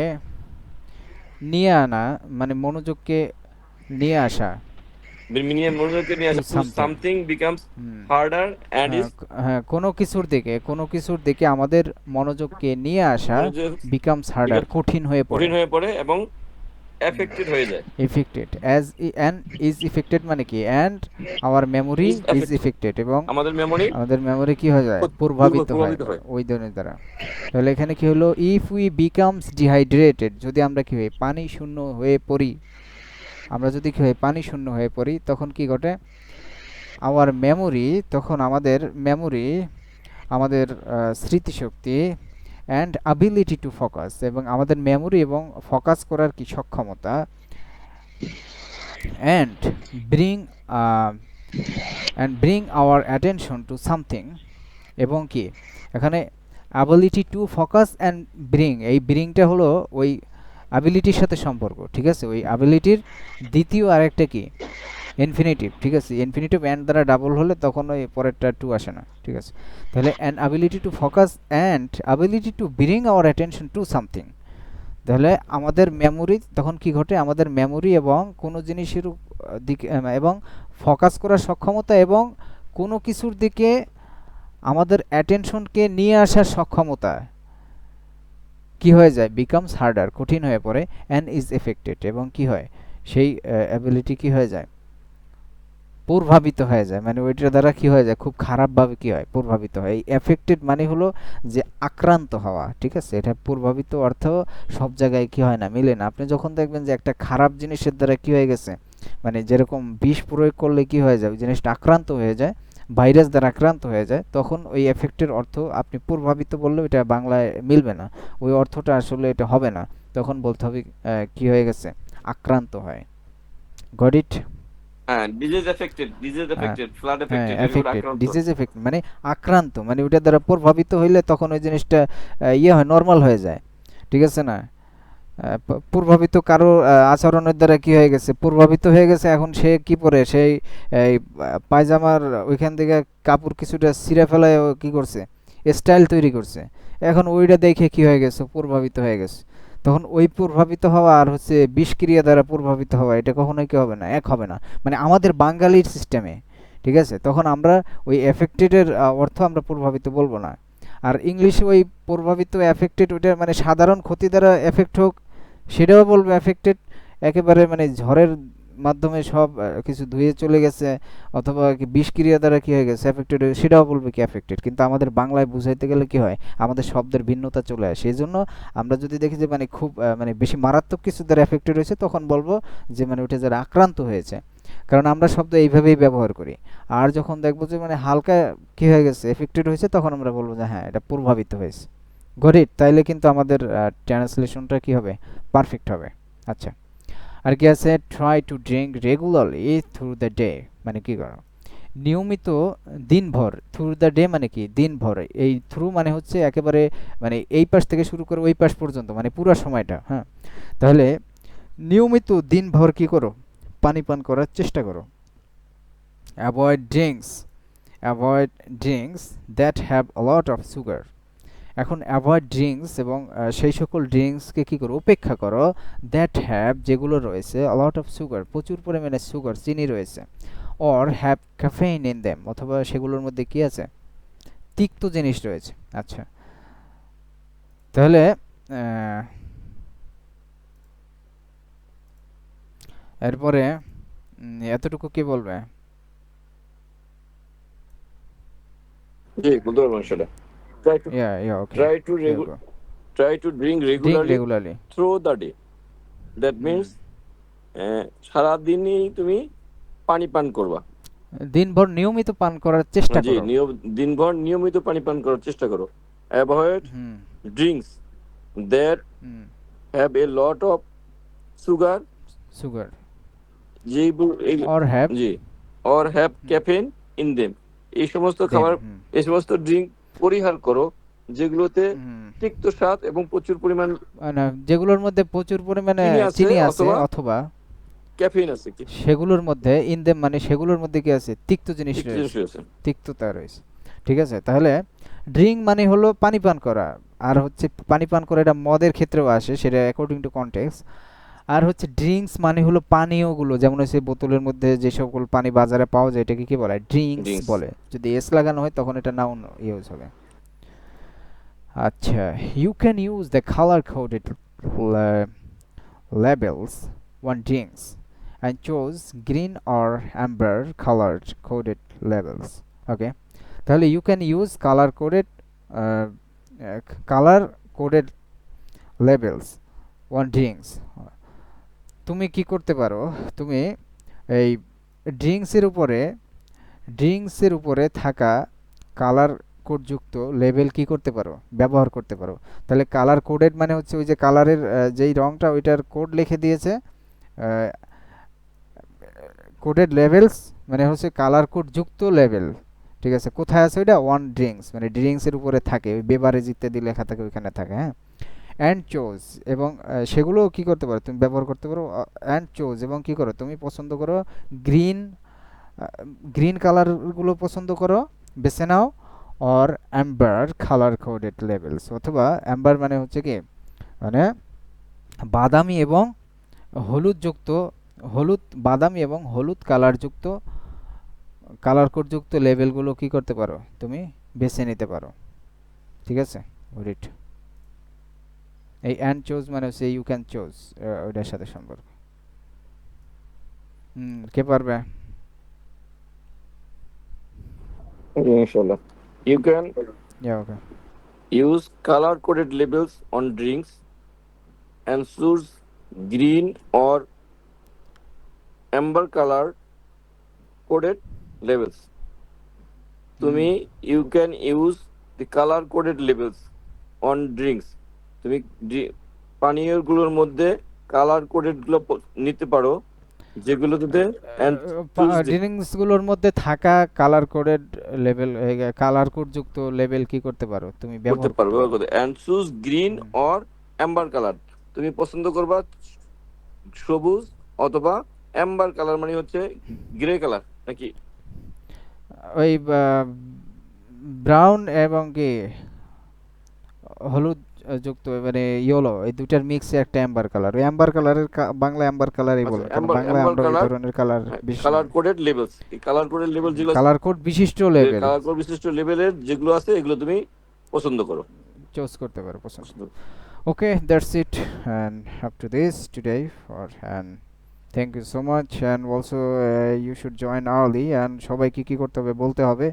নিয়ে আনা, মানে মনোযোগকে নিয়ে আসা, মনোযোগকে নিয়ে টু আসা, to something, something becomes harder and হ্যাঁ, ইজ হ্যাঁ, কোনো কিছুর দিকে আমাদের মনোযোগকে নিয়ে আসা মনোযোগ বিকামস হার্ডার, কঠিন হয়ে পড়ে, কঠিন হয়ে পড়ে এবং এফেক্টেড হয়ে যায়। Affected, as and is affected মানে কি, and our memory is is affected, এবং আমাদের মেমোরি আমাদের মেমোরি কি হয়ে যায়, প্রভাবিত হয় প্রভাবিত হয়। ওই ধরনের দ্বারা। তাহলে এখানে কি হলো, ইফ উই বিকামস ডিহাইড্রেটেড, যদি আমরা কি হই, পানি শূন্য হয়ে পড়ি, আমরা যদি কি হই, পানি শূন্য হয়ে পড়ি, তখন কি ঘটে, আওয়ার মেমোরি, তখন আমাদের মেমোরি, আমাদের স্মৃতিশক্তি, অ্যান্ড অ্যাবিলিটি টু ফোকাস, এবং আমাদের মেমোরি এবং ফোকাস করার কি সক্ষমতা, and bring bring hour attention to something, এবং কি এখানে ability to focus and bring, এই ব্রিংটা হলো ওই অ্যাবিলিটির সাথে সম্পর্ক, ঠিক আছে, ওই অ্যাবিলিটির দ্বিতীয় আরেকটা কি, ইনফিনিটিভ, ঠিক আছে, ইনফিনিটিভ অ্যান্ড দ্বারা ডাবল হলে তখন ওই পরেরটা টু আসে না, ঠিক আছে। তাহলে an ability to focus and ability to bring hour attention to something, তাহলে আমাদের মেমোরি তখন কি ঘটে, আমাদের মেমোরি এবং কোনো জিনিসের দিকে এবং ফোকাস করার সক্ষমতা এবং কোনো কিছুর দিকে আমাদের অ্যাটেনশনকে নিয়ে আসার সক্ষমতা কি হয়ে যায়, বিকামস হার্ডার, কঠিন হয়ে পড়ে, অ্যান্ড ইজ এফেক্টেড, এবং কি হয়, সেই অ্যাবিলিটি কি হয়ে যায়, প্রভাবিত হয়ে যায়, মানে ওইটার দ্বারা কি হয়ে যায়, খুব খারাপভাবে কি হয়, প্রভাবিত হয়। এই এফেক্টেড মানে হলো যে আক্রান্ত হওয়া, ঠিক আছে, এটা প্রভাবিত অর্থ সব জায়গায় কি হয় না, মিলে না। আপনি যখন দেখবেন যে একটা খারাপ জিনিসের দ্বারা কি হয়ে গেছে, মানে যেরকম বিষ প্রয়োগ করলে কি হয়ে যায়, ওই জিনিসটা আক্রান্ত হয়ে যায়, ভাইরাস দ্বারা আক্রান্ত হয়ে যায়, তখন ওই এফেক্টের অর্থ আপনি প্রভাবিত বললেও এটা বাংলায় মিলবে না, ওই অর্থটা আসলে এটা হবে না, তখন বলতে হবে কি হয়ে গেছে, আক্রান্ত হয়। Got it? হ্যাঁ, ডিজিজ হ্যাঁ, এফেক্টেড, ফ্লাড হ্যাঁ, এফেক্টেড, এগুলো এফেক্টেড, আক্রান্ত। ডিজিজ এফেক্ট মানে আক্রান্ত, মানে ওইটার দ্বারা প্রভাবিত হইলে তখন ওই জিনিসটা ইয়ে হয়, নর্মাল হয়ে যায়, ঠিক আছে না। প্রভাবিত কারো আচরণের দ্বারা কি হয়ে গেছে, প্রভাবিত হয়ে গেছে, এখন সে কি পরে, সেই এই পায়জামার ওইখান থেকে কাপড় কিছুটা ছিঁড়ে ফেলায় ও কি করছে, স্টাইল তৈরি করছে, এখন ওইটা দেখে কি হয়ে গেছে, প্রভাবিত হয়ে গেছে, তখন ওই প্রভাবিত হওয়া আর হচ্ছে বিষক্রিয়া দ্বারা প্রভাবিত হওয়া, এটা কখনোই কি হবে না, এক হবে না, মানে আমাদের বাঙালির সিস্টেমে, ঠিক আছে, তখন আমরা ওই এফেক্টেডের অর্থ আমরা প্রভাবিত বলবো না। আর ইংলিশে ওই প্রভাবিত এফেক্টেড, ওইটা মানে সাধারণ ক্ষতি দ্বারা এফেক্ট হোক সেটাও বলবো এফেক্টেড, একেবারে মানে ঝড়ের মাধ্যমে সব কিছু ধুয়ে চলে গেছে, অথবা কি বিষক্রিয়া দ্বারা কি হয়ে গেছে এফেক্টেড, সেটাও বলবে কি এফেক্টেড, কিন্তু আমাদের বাংলায় বুঝাইতে গেলে কি হয়, আমাদের শব্দের ভিন্নতা চলে আসে, সেই জন্য আমরা যদি দেখি যে মানে খুব মানে বেশি মারাত্মক কিছু দ্বারা এফেক্টেড হয়েছে, তখন বলবো যে মানে ওটা যারা আক্রান্ত হয়েছে, কারণ আমরা শব্দ এইভাবেই ব্যবহার করি। আর যখন দেখবো যে মানে হালকা কি হয়ে গেছে, এফেক্টেড হয়েছে, তখন আমরা বলবো যে হ্যাঁ এটা প্রভাবিত হয়েছে। Got it? তাইলে কিন্তু আমাদের ট্রান্সলেশনটা কি হবে, পারফেক্ট হবে। আচ্ছা, আর কি আছে try to drink regularly through the day, মানে কি করো নিয়মিত দিনভর, থ্রু দ্য ডে মানে কি দিনভর, এই থ্রু মানে হচ্ছে একেবারে মানে এই পাশ থেকে শুরু করে ওই পাশ পর্যন্ত মানে পুরো সময়টা, হ্যাঁ। তাহলে নিয়মিত দিনভর কি করো পানি পান করার চেষ্টা করো। Avoid drinks, avoid drinks that have a lot of sugar. এখন অ্যাভয়েড ড্রিঙ্কস এবং সেই সকল ড্রিঙ্কসকে কী করো উপেক্ষা করো, দ্যাট হ্যাভ যেগুলো রয়েছে আ লট অফ সুগার প্রচুর পরিমাণে সুগার চিনি রয়েছে, or have caffeine in them অথবা সেগুলোর মধ্যে কি আছে তিক্ত জিনিস রয়েছে। আচ্ছা তাহলে এরপরে এতটুকু কি বলবে? জি বলতে পারবো সেটা। Try to Yeah, okay. try to Yeah, go. try to drink Drink regularly regularly. through the day. That means সারাদিনই তুমি পানি পান করবা। দিনভর নিয়মিত পান করার চেষ্টা জি করো। দিনভর নিয়মিত পানি পান করার চেষ্টা করো। Avoid drinks that have a lot of sugar, sugar or have G or have caffeine in them। এই সমস্ত খাবার এই সমস্ত ড্রিঙ্ক পরিহার করো যেগুলোতে তিক্ত স্বাদ এবং প্রচুর পরিমাণ মানে যেগুলোর মধ্যে প্রচুর পরিমাণে চিনি আছে অথবা ক্যাফেইন আছে, সেগুলোর মধ্যে ইন দেম মানে সেগুলোর মধ্যে কি আছে তিক্ত জিনিস রয়েছে, তিক্ততা রয়েছে। ঠিক আছে, তাহলে ড্রিঙ্ক মানে হলো পানি পান করা, আর হচ্ছে পানি পান করা এটা মদের ক্ষেত্রেও আসে, সেটা অ্যাকর্ডিং টু কনটেক্সট। আর হচ্ছে ড্রিঙ্কস মানে হলো পানীয়গুলো, যেমন হচ্ছে বোতলের মধ্যে যে সকল পানি বাজারে পাওয়া যায় এটাকে কি বলে ড্রিঙ্কস বলে। যদি এস লাগানো হয় তখন এটা নাউন ইউজ হবে। আচ্ছা, you can use the colour coded labels on drinks and choose green or amber colored coded labels. Okay, তাহলে you can use color coded labels on drinks। তুমি কি করতে পারো, তুমি এই ড্রিঙ্কসের উপরে থাকা কালার কোডযুক্ত লেবেল কি করতে পারো ব্যবহার করতে পারো। তাহলে কালার কোডেড মানে হচ্ছে ওই যে কালারের যেই রংটা ওইটার কোড লিখে দিয়েছে, কোডেড লেভেলস মানে হচ্ছে কালার কোড যুক্ত লেভেল। ঠিক আছে, কোথায় আছে ওইটা ওয়ান ড্রিঙ্কস মানে ড্রিঙ্কসের উপরে থাকে, ওই বেভারেজ ইত্যাদি লেখা থাকে ওইখানে থাকে। হ্যাঁ, অ্যান্ড চোজ এবং সেগুলো কি করতে পারো তুমি ব্যবহার করতে পারো। অ্যান্ড চোজ এবং কি করো তুমি পছন্দ করো গ্রিন কালারগুলো পছন্দ করো বেছে নাও, or amber colour coded levels, অথবা অ্যাম্বার মানে হচ্ছে কি মানে বাদামি এবং বাদামি এবং হলুদ কালারযুক্ত কালার কোডযুক্ত লেভেলগুলো কি করতে পারো তুমি বেছে নিতে পারো। ঠিক আছে, রিড এই অ্যান্ড চোজ মানে হচ্ছে ইউ ক্যান চোজ, ওইটার সাথে সম্পর্ক। কে পারবে? ইনশাআল্লাহ। You can Okay. use color coded labels on drinks and choose green or amber color coded labels। তুমি you can use the color coded labels on drinks। তুমি পানীয়গুলোর মধ্যে কালার কোডেড গুলো নিতে পারো যেগুলোতে ড্রিঙ্কস গুলোর মধ্যে থাকা colour coded level colour code যুক্ত লেভেল কি করতে পারো তুমি ব্যবহার করতে পারো। and choose green or amber color। তুমি পছন্দ করবা সবুজ অথবা অ্যাম্বার কালার মানে হচ্ছে গ্রে কালার নাকি ওই ব্রাউন এবং কি হলুদ যুক্ত মানে ইয়েলো, এই দুটার মিক্সে একটা অ্যাম্বার কালার। ওই অ্যাম্বার কালারের বাংলা অ্যাম্বার কালারই বলে, কারণ বাংলায় আমরা এই ধরনের কালার কালার কোডেড লেভেলস, এই কালার কোডেড লেভেল যেগুলো কালার কোড বিশিষ্ট লেভেল, কালার কোড বিশিষ্ট লেভেলের যেগুলো আছে এগুলো তুমি পছন্দ করো, চুজ করতে পারো পছন্দ। Okay, that's it and up to this today and thank you so much and also you should join early and সবাইকে কি করতে হবে বলতে হবে,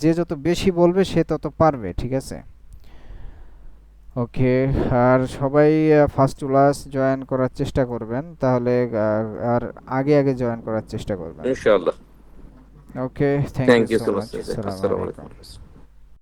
যে যত বেশি বলবে সে তত পারবে। ঠিক আছে, ওকে, আর সবাই ফার্স্ট টু লাস্ট জয়েন করার চেষ্টা করবেন, তাহলে আর আগে আগে জয়েন করার চেষ্টা করবেন ইনশাআল্লাহ। ওকে, থ্যাংক ইউ সো মাচ। আসসালামু আলাইকুম।